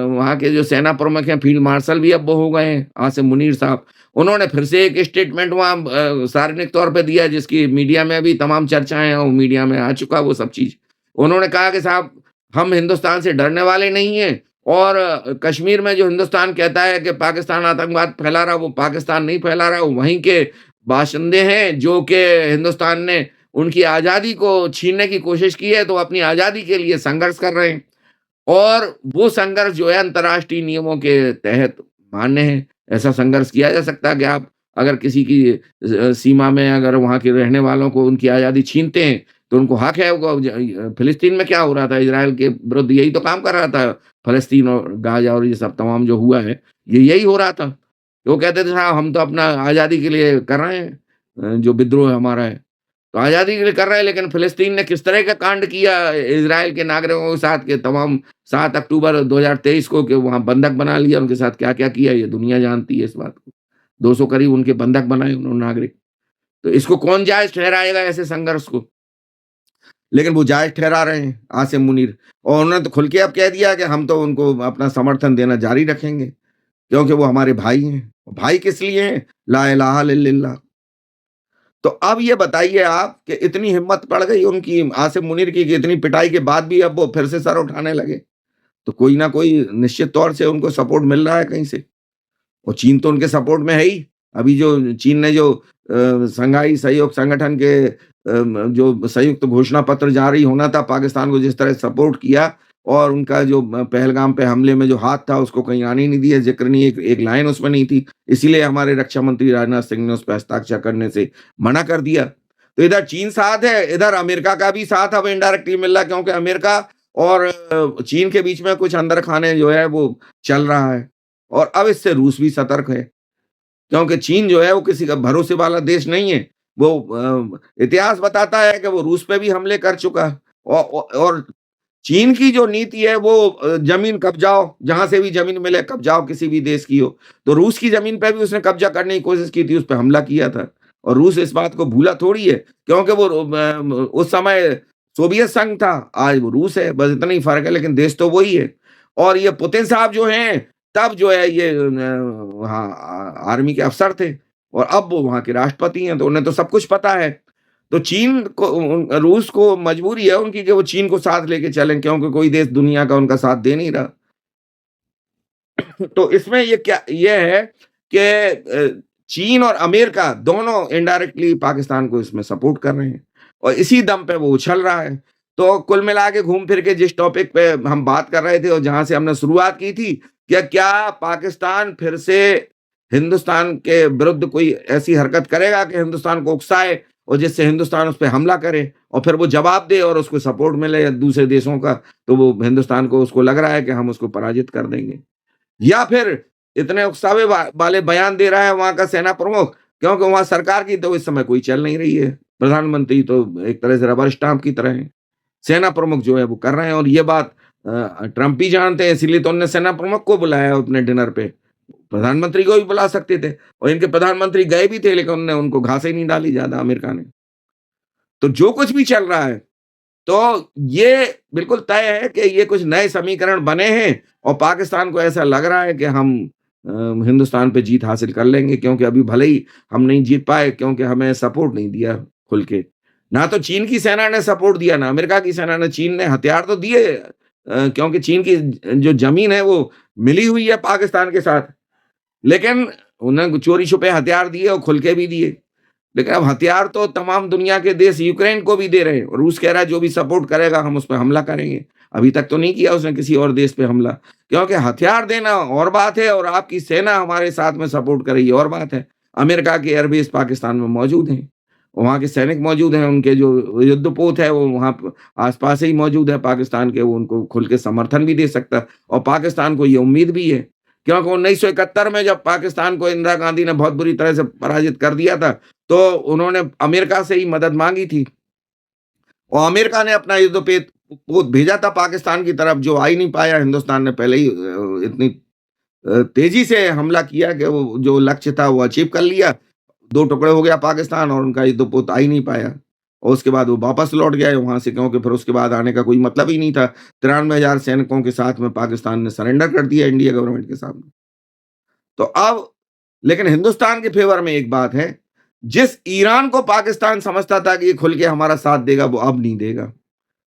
वहाँ के जो सेना प्रमुख हैं, फील्ड मार्शल भी अब वो हो गए हैं, आसिम मुनीर साहब। उन्होंने फिर से एक स्टेटमेंट वहाँ सार्वजनिक तौर पे दिया, जिसकी मीडिया में भी तमाम चर्चाएँ हैं, और मीडिया में आ चुका वो सब चीज़। उन्होंने कहा कि साहब हम हिंदुस्तान से डरने वाले नहीं हैं, और कश्मीर में जो हिंदुस्तान कहता है कि पाकिस्तान आतंकवाद फैला रहा है, वो पाकिस्तान नहीं फैला रहा है, वो वहीं के बाशिंदे हैं जो कि हिंदुस्तान ने उनकी आज़ादी को छीनने की कोशिश की है, तो अपनी आज़ादी के लिए संघर्ष कर रहे हैं। और वो संघर्ष जो है अंतर्राष्ट्रीय नियमों के तहत मान्य है। ऐसा संघर्ष किया जा सकता है कि आप अगर किसी की सीमा में अगर वहाँ के रहने वालों को उनकी आज़ादी छीनते हैं, तो उनको हक है वो फ़िलिस्तीन में क्या हो रहा था? इज़राइल के विरुद्ध यही तो काम कर रहा था। फ़लस्तीन और गाज़ा और ये सब तमाम जो हुआ है, ये यही हो रहा था। वो कहते थे साहब हम तो अपना आज़ादी के लिए कर रहे हैं जो विद्रोह हमारा है। तो आज़ादी के लिए कर रहे हैं, लेकिन फ़िलिस्तीन ने किस तरह का कांड किया इज़राइल के नागरिकों के साथ के तमाम 7 अक्टूबर 2023 को कि वहाँ बंधक बना लिया, उनके साथ क्या-क्या किया ये दुनिया जानती है इस बात को। 200 करीब उनके बंधक बनाए उन्होंने नागरिक। तो इसको कौन जायज़ ठहराएगा ऐसे संघर्ष को? लेकिन वो जायज़ ठहरा रहे हैं आसिम मुनीर और उन्होंने तो खुल के अब कह दिया कि हम तो उनको अपना समर्थन देना जारी रखेंगे, क्योंकि वो हमारे भाई हैं। भाई किस लिए हैं? ला इलाहा इल्लल्लाह। तो अब ये बताइए आप कि इतनी हिम्मत पड़ गई उनकी आसिम मुनीर की कि इतनी पिटाई के बाद भी अब वो फिर से सर उठाने लगे। तो कोई ना कोई निश्चित तौर से उनको सपोर्ट मिल रहा है कहीं से और चीन तो उनके सपोर्ट में है ही। अभी जो चीन ने जो शंघाई सहयोग संगठन के जो संयुक्त घोषणा पत्र जारी होना था पाकिस्तान को जिस तरह सपोर्ट किया और उनका जो पहलगाम पे हमले में जो हाथ था उसको कहीं आने ही नहीं दिया, ज़िक्र नहीं एक एक लाइन उसमें नहीं थी। इसीलिए हमारे रक्षा मंत्री राजनाथ सिंह ने उस पे हस्ताक्षर करने से मना कर दिया। तो इधर चीन साथ है, इधर अमेरिका का भी साथ अब इनडायरेक्टली मिल रहा है क्योंकि अमेरिका और चीन के बीच में कुछ अंदर खाने जो है वो चल रहा है। और अब इससे रूस भी सतर्क है, क्योंकि चीन जो है वो किसी का भरोसे वाला देश नहीं है। वो इतिहास बताता है कि वो रूस पे भी हमले कर चुका और चीन की जो नीति है वो ज़मीन कब्जाओ, जहाँ से भी ज़मीन मिले कब्जाओ किसी भी देश की हो। तो रूस की ज़मीन पे भी उसने कब्जा करने की कोशिश की थी, उस पे हमला किया था और रूस इस बात को भूला थोड़ी है, क्योंकि वो उस समय सोवियत संघ था, आज वो रूस है, बस इतना ही फ़र्क है लेकिन देश तो वही है। और ये पुतिन साहब जो हैं, तब जो है ये वहाँ आर्मी के अफ़सर थे और अब वो वहाँ के राष्ट्रपति हैं, तो उन्हें तो सब कुछ पता है। तो चीन को रूस को मजबूरी है उनकी कि वो चीन को साथ लेके चलें क्योंकि कोई देश दुनिया का उनका साथ दे नहीं रहा। तो इसमें ये है कि चीन और अमेरिका दोनों इनडायरेक्टली पाकिस्तान को इसमें सपोर्ट कर रहे हैं और इसी दम पे वो उछल रहा है। तो कुल मिला के घूम फिर के जिस टॉपिक पे हम बात कर रहे थे और जहाँ से हमने शुरुआत की थी, क्या पाकिस्तान फिर से हिंदुस्तान के विरुद्ध कोई ऐसी हरकत करेगा कि हिंदुस्तान को उकसाए और जिससे हिंदुस्तान उस पे हमला करे और फिर वो जवाब दे और उसको सपोर्ट मिले या दूसरे देशों का, तो वो हिंदुस्तान को उसको लग रहा है कि हम उसको पराजित कर देंगे। या फिर इतने उकसावे वाले बयान दे रहा है वहाँ का सेना प्रमुख, क्योंकि वहाँ सरकार की तो इस समय कोई चल नहीं रही है। प्रधानमंत्री तो एक तरह से रबर स्टाम्प की तरह हैं। सेना प्रमुख जो है वो कर रहे हैं और ये बात ट्रम्प भी जानते हैं, इसीलिए तो उन्होंने सेना प्रमुख को बुलाया है अपने डिनर पे। प्रधानमंत्री को भी बुला सकते थे और इनके प्रधानमंत्री गए भी थे, लेकिन उन्होंने उनको घासे ही नहीं डाली ज़्यादा अमेरिका ने। तो जो कुछ भी चल रहा है, तो ये बिल्कुल तय है कि ये कुछ नए समीकरण बने हैं और पाकिस्तान को ऐसा लग रहा है कि हम हिंदुस्तान पे जीत हासिल कर लेंगे, क्योंकि अभी भले ही हम नहीं जीत पाए क्योंकि हमें सपोर्ट नहीं दिया खुल के। ना तो चीन की सेना ने सपोर्ट दिया, ना अमेरिका की सेना ने। चीन ने हथियार तो दिए क्योंकि चीन की जो ज़मीन है वो मिली हुई है पाकिस्तान के साथ, लेकिन उन्हें चोरी-छुपे हथियार दिए और खुल के भी दिए। लेकिन अब हथियार तो तमाम दुनिया के देश यूक्रेन को भी दे रहे हैं और रूस कह रहा है जो भी सपोर्ट करेगा हम उस पे हमला करेंगे। अभी तक तो नहीं किया उसने किसी और देश पे हमला, क्योंकि हथियार देना और बात है और आपकी सेना हमारे साथ में सपोर्ट करे ये और बात है। अमेरिका के एयरबेस पाकिस्तान में मौजूद हैं, वहाँ के सैनिक मौजूद हैं, उनके जो युद्धपोत है वो वहाँ प आस-पास ही मौजूद है पाकिस्तान के, वो उनको खुल के समर्थन भी दे सकता है और पाकिस्तान को ये उम्मीद भी है, क्योंकि 1971 में जब पाकिस्तान को इंदिरा गांधी ने बहुत बुरी तरह से पराजित कर दिया था, तो उन्होंने अमेरिका से ही मदद माँगी थी और अमेरिका ने अपना युद्धपोत पोत भेजा था पाकिस्तान की तरफ, जो आ ही नहीं पाया। हिंदुस्तान ने पहले ही इतनी तेज़ी से हमला किया कि वो जो लक्ष्य था वो अचीव कर लिया। 2 टुकड़े हो गया पाकिस्तान और उनका युद्धपोत आ ही नहीं पाया और उसके बाद वो वापस लौट गए वहाँ से, क्योंकि फिर उसके बाद आने का कोई मतलब ही नहीं था। 93,000 सैनिकों के साथ में पाकिस्तान ने सरेंडर कर दिया इंडिया गवर्नमेंट के सामने। तो अब लेकिन हिंदुस्तान के फ़ेवर में एक बात है, जिस ईरान को पाकिस्तान समझता था कि ये खुल के हमारा साथ देगा, वो अब नहीं देगा।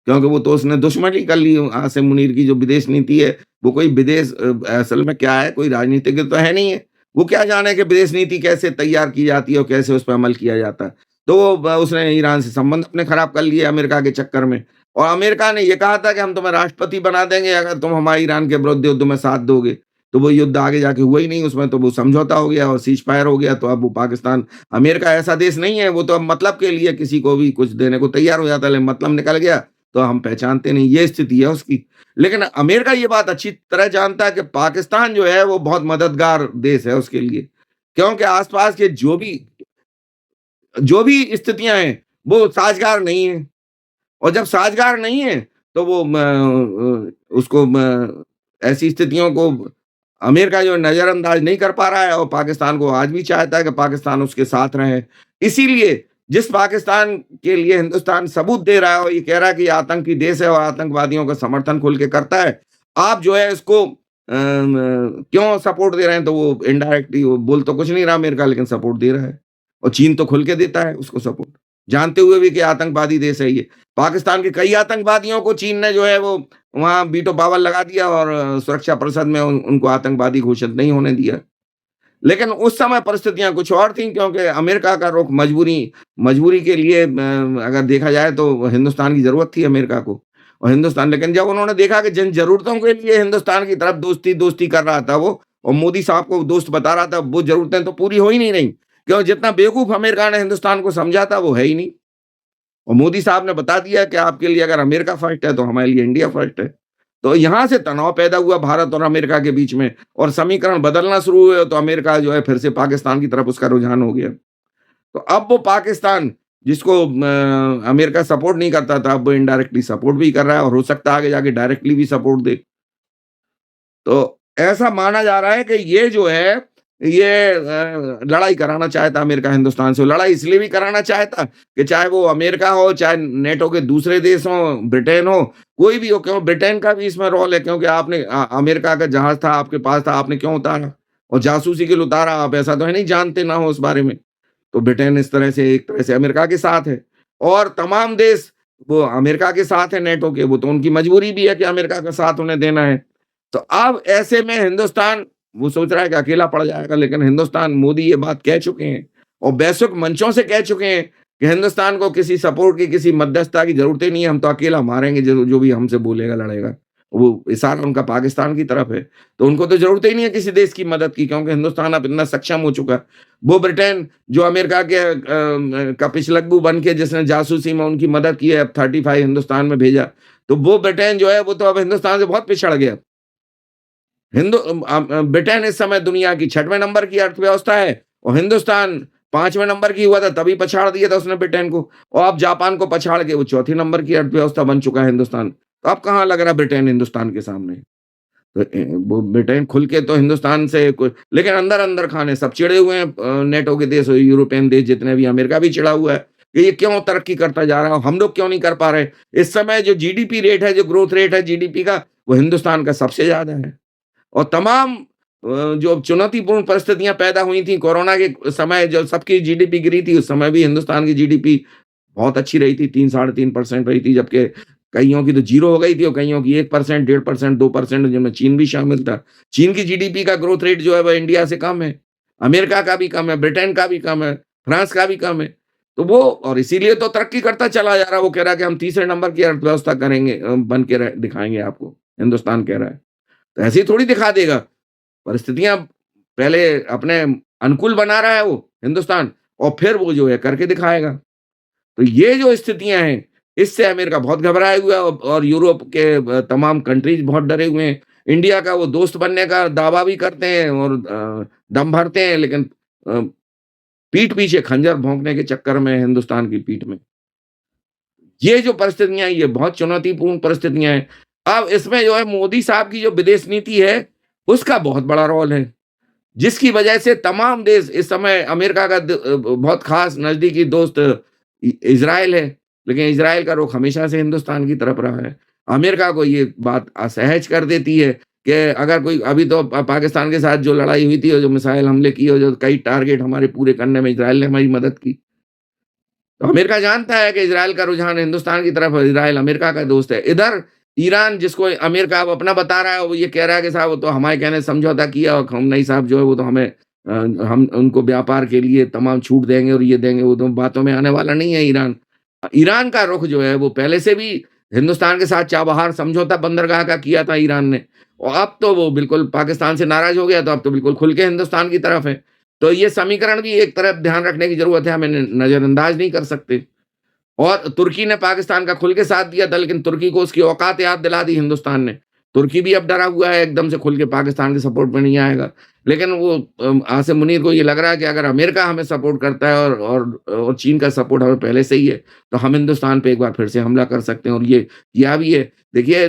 क्योंकि वो तो उसने दुश्मनी कर ली आसिम मुनीर की जो विदेश नीति है, वो कोई विदेश असल में क्या है, कोई राजनीतिज्ञ तो है नहीं है। वो क्या जाने कि विदेश नीति कैसे तैयार की जाती है और कैसे उस पे अमल किया जाता है। तो वो उसने ईरान से संबंध अपने खराब कर लिए अमेरिका के चक्कर में। और अमेरिका ने ये कहा था कि हम तुम्हें राष्ट्रपति बना देंगे अगर तुम हमारे ईरान के विरुद्ध युद्ध में साथ दोगे। तो वो युद्ध आगे जाके हुआ ही नहीं, उसमें तो वो समझौता हो गया और सीज़ फायर हो गया। तो अब वो पाकिस्तान, अमेरिका ऐसा देश नहीं है, वो तो अब मतलब के लिए किसी को भी कुछ देने को तैयार हो जाता है, लेकिन मतलब निकल गया तो हम पहचानते नहीं, ये स्थिति है उसकी। लेकिन अमेरिका ये बात अच्छी तरह जानता है कि पाकिस्तान जो है वो बहुत मददगार देश है उसके लिए। क्योंकि आस-पास के जो भी स्थितियाँ हैं, वो साज़गार नहीं है। और जब साज़गार नहीं है, तो वो उसको ऐसी स्थितियों को अमेरिका जो नज़रअंदाज नहीं कर पा रहा है और पाकिस्तान को आज भी चाहता है कि पाकिस्तान उसके साथ रहे। इसीलिए जिस पाकिस्तान के लिए हिंदुस्तान सबूत दे रहा है और ये कह रहा है कि ये आतंकी देश है और आतंकवादियों का समर्थन खुल के करता है, आप जो है इसको क्यों सपोर्ट दे रहे हैं? तो वो इनडायरेक्टली वो बोल तो कुछ नहीं रहा अमेरिका, लेकिन सपोर्ट दे रहा है। और चीन तो खुल के देता है उसको सपोर्ट, जानते हुए भी कि आतंकवादी देश है ये। पाकिस्तान के कई आतंकवादियों को चीन ने जो है वो वहाँ वीटो पावर लगा दिया और सुरक्षा परिषद में उनको आतंकवादी घोषित नहीं होने दिया। लेकिन उस समय परिस्थितियाँ कुछ और थीं, क्योंकि अमेरिका का रुख मजबूरी मजबूरी के लिए अगर देखा जाए तो हिंदुस्तान की ज़रूरत थी अमेरिका को। और हिंदुस्तान, लेकिन जब उन्होंने देखा कि जिन ज़रूरतों के लिए हिंदुस्तान की तरफ दोस्ती-दोस्ती कर रहा था वो, और मोदी साहब को दोस्त बता रहा था, वो ज़रूरतें तो पूरी हो ही नहीं रहीं। क्यों? जितना बेवकूफ़ अमेरिका ने हिंदुस्तान को समझा था वो है ही नहीं। और मोदी साहब ने बता दिया कि आपके लिए अगर अमेरिका फर्स्ट है, तो हमारे लिए इंडिया फर्स्ट है। तो यहाँ से तनाव पैदा हुआ भारत और अमेरिका के बीच में, और समीकरण बदलना शुरू हुए, तो अमेरिका जो है फिर से पाकिस्तान की तरफ उसका रुझान हो गया। तो अब वो पाकिस्तान जिसको अमेरिका सपोर्ट नहीं करता था, अब वो इनडायरेक्टली सपोर्ट भी कर रहा है और हो सकता है आगे जाके डायरेक्टली भी सपोर्ट दे। तो ऐसा माना जा रहा है कि ये जो है, ये लड़ाई कराना चाहता अमेरिका हिंदुस्तान से। लड़ाई इसलिए भी कराना चाहता कि चाहे वो अमेरिका हो, चाहे नेटो के दूसरे देश हों, ब्रिटेन हो, कोई भी हो। क्यों? ब्रिटेन का भी इसमें रोल है, क्योंकि आपने अमेरिका का जहाज था आपके पास था, आपने क्यों उतारा? और जासूसी के लिए उतारा, आप ऐसा तो है नहीं जानते ना हो उस बारे में। तो ब्रिटेन इस तरह से एक तरह से अमेरिका के साथ है, और तमाम देश वो अमेरिका के साथ है नेटो के, वो तो उनकी मजबूरी भी है कि अमेरिका का साथ उन्हें देना है। तो अब ऐसे में हिंदुस्तान, वो सोच रहा है कि अकेला पड़ जाएगा, लेकिन हिंदुस्तान, मोदी ये बात कह चुके हैं और वैश्विक मंचों से कह चुके हैं कि हिंदुस्तान को किसी सपोर्ट की, किसी मध्यस्थता की ज़रूरत ही नहीं है, हम तो अकेला मारेंगे जो जो भी हमसे बोलेगा, लड़ेगा। वो इशारा उनका पाकिस्तान की तरफ है, तो उनको तो ज़रूरत ही नहीं है किसी देश की मदद की, क्योंकि हिंदुस्तान अब इतना सक्षम हो चुका है। वो ब्रिटेन जो अमेरिका के का पिछलग्गू बन के जिसने जासूसी में उनकी मदद की है, F-35 हिंदुस्तान में भेजा, तो वो ब्रिटेन जो है वो तो अब हिंदुस्तान से बहुत पिछड़ गया। ब्रिटेन इस समय दुनिया की 6वें नंबर की अर्थव्यवस्था है और हिंदुस्तान 5वें नंबर की हुआ था, तभी पछाड़ दिया था उसने ब्रिटेन को, और अब जापान को पछाड़ के वो चौथी नंबर की अर्थव्यवस्था बन चुका है हिंदुस्तान। तो अब कहाँ लग रहा है ब्रिटेन हिंदुस्तान के सामने? तो वो ब्रिटेन खुल के तो हिंदुस्तान से कोई, लेकिन अंदर-अंदर खाने सब चिढ़े हुए हैं, नेटो के देश और यूरोपियन देश जितने भी, अमेरिका भी चिढ़ा हुआ है कि ये क्यों तरक्की करता जा रहा है, हम लोग क्यों नहीं कर पा रहे? इस समय जो जीडीपी रेट है, जो ग्रोथ रेट है जीडीपी का, वो हिंदुस्तान का सबसे ज़्यादा है। और तमाम जो चुनौतीपूर्ण परिस्थितियाँ पैदा हुई थी कोरोना के समय, जब सबकी जीडीपी गिरी थी, उस समय भी हिंदुस्तान की जीडीपी बहुत अच्छी रही थी, 3 साढ़े 3% रही थी, जबकि कइयों की तो 0 हो गई थी और कइयों की 1%, 1.5%, 2%, जिनमें चीन भी शामिल था। चीन की जीडीपी का ग्रोथ रेट जो है वह इंडिया से कम है, अमेरिका का भी कम है, ब्रिटेन का भी कम है, फ्रांस का भी कम है। तो वो, और इसीलिए तो तरक्की करता चला जा रहा है। वो कह रहा है कि हम तीसरे नंबर की अर्थव्यवस्था करेंगे, बन के दिखाएँगे आपको, हिंदुस्तान कह रहा है। तो ऐसे ही थोड़ी दिखा देगा। परिस्थितियाँ पहले अपने अनुकूल बना रहा है वो हिंदुस्तान, और फिर वो जो है करके दिखाएगा। तो ये जो स्थितियाँ हैं, इससे अमेरिका बहुत घबराया हुआ है, और यूरोप के तमाम कंट्रीज़ बहुत डरे हुए हैं। इंडिया का वो दोस्त बनने का दावा भी करते हैं और दम भरते हैं, लेकिन अ, पीठ पीछे खंजर भोंकने के चक्कर में हिंदुस्तान की पीठ में। ये जो परिस्थितियाँ हैं, ये बहुत चुनौतीपूर्ण परिस्थितियाँ हैं। अब इसमें जो है मोदी साहब की जो विदेश नीति है, उसका बहुत बड़ा रोल है, जिसकी वजह से तमाम देश इस समय, अमेरिका का बहुत खास नज़दीकी दोस्त इज़राइल है, लेकिन इज़राइल का रुख हमेशा से हिंदुस्तान की तरफ रहा है। अमेरिका को ये बात असहज कर देती है कि अगर कोई, अभी तो पाकिस्तान के साथ जो लड़ाई हुई थी और जो मिसाइल हमले किए और जो कई टारगेट हमारे पूरे करने में इज़राइल ने हमारी मदद की। तो अमेरिका जानता है कि इज़राइल का रुझान हिंदुस्तान की तरफ है, इज़राइल अमेरिका का दोस्त है। इधर ईरान जिसको अमेरिका अब अपना बता रहा है, वो ये कह रहा है कि साहब वो तो हमारे कहने से समझौता किया और खamenei साहब जो है वो तो हमें हम उनको व्यापार के लिए तमाम छूट देंगे और ये देंगे, वो तो बातों में आने वाला नहीं है ईरान। ईरान का रुख जो है वो पहले से भी हिंदुस्तान के साथ चाबहार समझौता बंदरगाह का किया था ईरान ने और अब तो वो बिल्कुल पाकिस्तान से नाराज़ हो गया, तो अब तो बिल्कुल खुल के हिंदुस्तान की तरफ है। तो ये समीकरण भी एक तरफ ध्यान रखने की ज़रूरत है, हमें नज़रअंदाज नहीं कर सकते। और तुर्की ने पाकिस्तान का खुल के साथ दिया था, लेकिन तुर्की को उसकी औकात याद दिला दी हिंदुस्तान ने। तुर्की भी अब डरा हुआ है, एकदम से खुल के पाकिस्तान के सपोर्ट में नहीं आएगा। लेकिन वो आसिम मुनीर को ये लग रहा है कि अगर अमेरिका हमें सपोर्ट करता है और चीन का सपोर्ट हमें पहले से ही है, तो हम हिंदुस्तान पे एक बार फिर से हमला कर सकते हैं और ये किया भी है। देखिए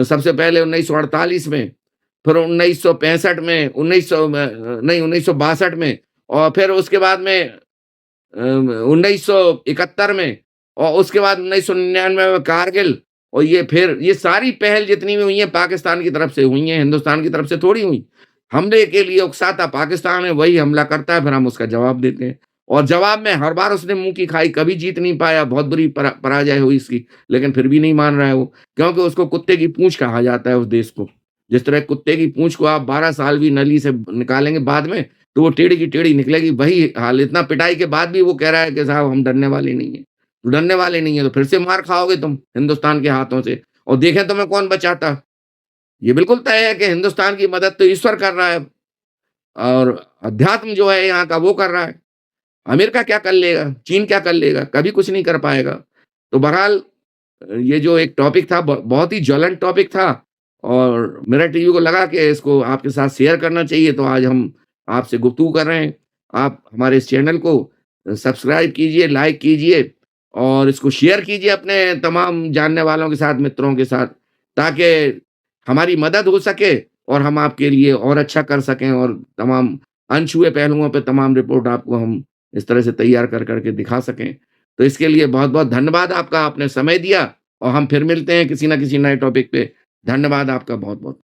सबसे पहले 1948 में, फिर 1965 में, 1962 में और फिर उसके बाद में 1971 में और उसके बाद 1999 में कारगिल और ये फिर ये सारी पहल जितनी भी हुई हैं पाकिस्तान की तरफ से हुई हैं, हिंदुस्तान की तरफ से थोड़ी हुई। हमले के लिए उकसाता पाकिस्तान है, वही हमला करता है, फिर हम उसका जवाब देते हैं। और जवाब में हर बार उसने मुँह की खाई, कभी जीत नहीं पाया, बहुत बुरी पराजय हुई इसकी, लेकिन फिर भी नहीं मान रहा है वो, क्योंकि उसको कुत्ते की पूँछ कहा जाता है उस देश को। जिस तरह कुत्ते की पूँछ को आप 12 साल भी नली से निकालेंगे बाद में, तो वो टेढ़ी की टेढ़ी निकलेगी, वही हाल इतना पिटाई के बाद भी वो कह रहा है कि साहब हम डरने वाले नहीं हैं। तो डरने वाले नहीं हैं तो फिर से मार खाओगे तुम हिंदुस्तान के हाथों से और देखें तुम्हें कौन बचाता। ये बिल्कुल तय है कि हिंदुस्तान की मदद तो ईश्वर कर रहा है और अध्यात्म जो है यहाँ का वो कर रहा है। अमेरिका क्या कर लेगा? चीन क्या कर लेगा? कभी कुछ नहीं कर पाएगा। तो बहरहाल ये जो एक टॉपिक था बहुत ही ज्वलंत टॉपिक था और मेरा टीवी को लगा कि इसको आपके साथ शेयर करना चाहिए, तो आज हम आपसे गुफ्तगू कर रहे हैं। आप हमारे इस चैनल को सब्सक्राइब कीजिए, लाइक कीजिए और इसको शेयर कीजिए अपने तमाम जानने वालों के साथ, मित्रों के साथ, ताकि हमारी मदद हो सके और हम आपके लिए और अच्छा कर सकें और तमाम अनछुए पहलुओं पे तमाम रिपोर्ट आपको हम इस तरह से तैयार कर के दिखा सकें। तो इसके लिए बहुत-बहुत धन्यवाद आपका, आपने समय दिया और हम फिर मिलते हैं किसी न किसी नए टॉपिक पे। धन्यवाद आपका बहुत-बहुत।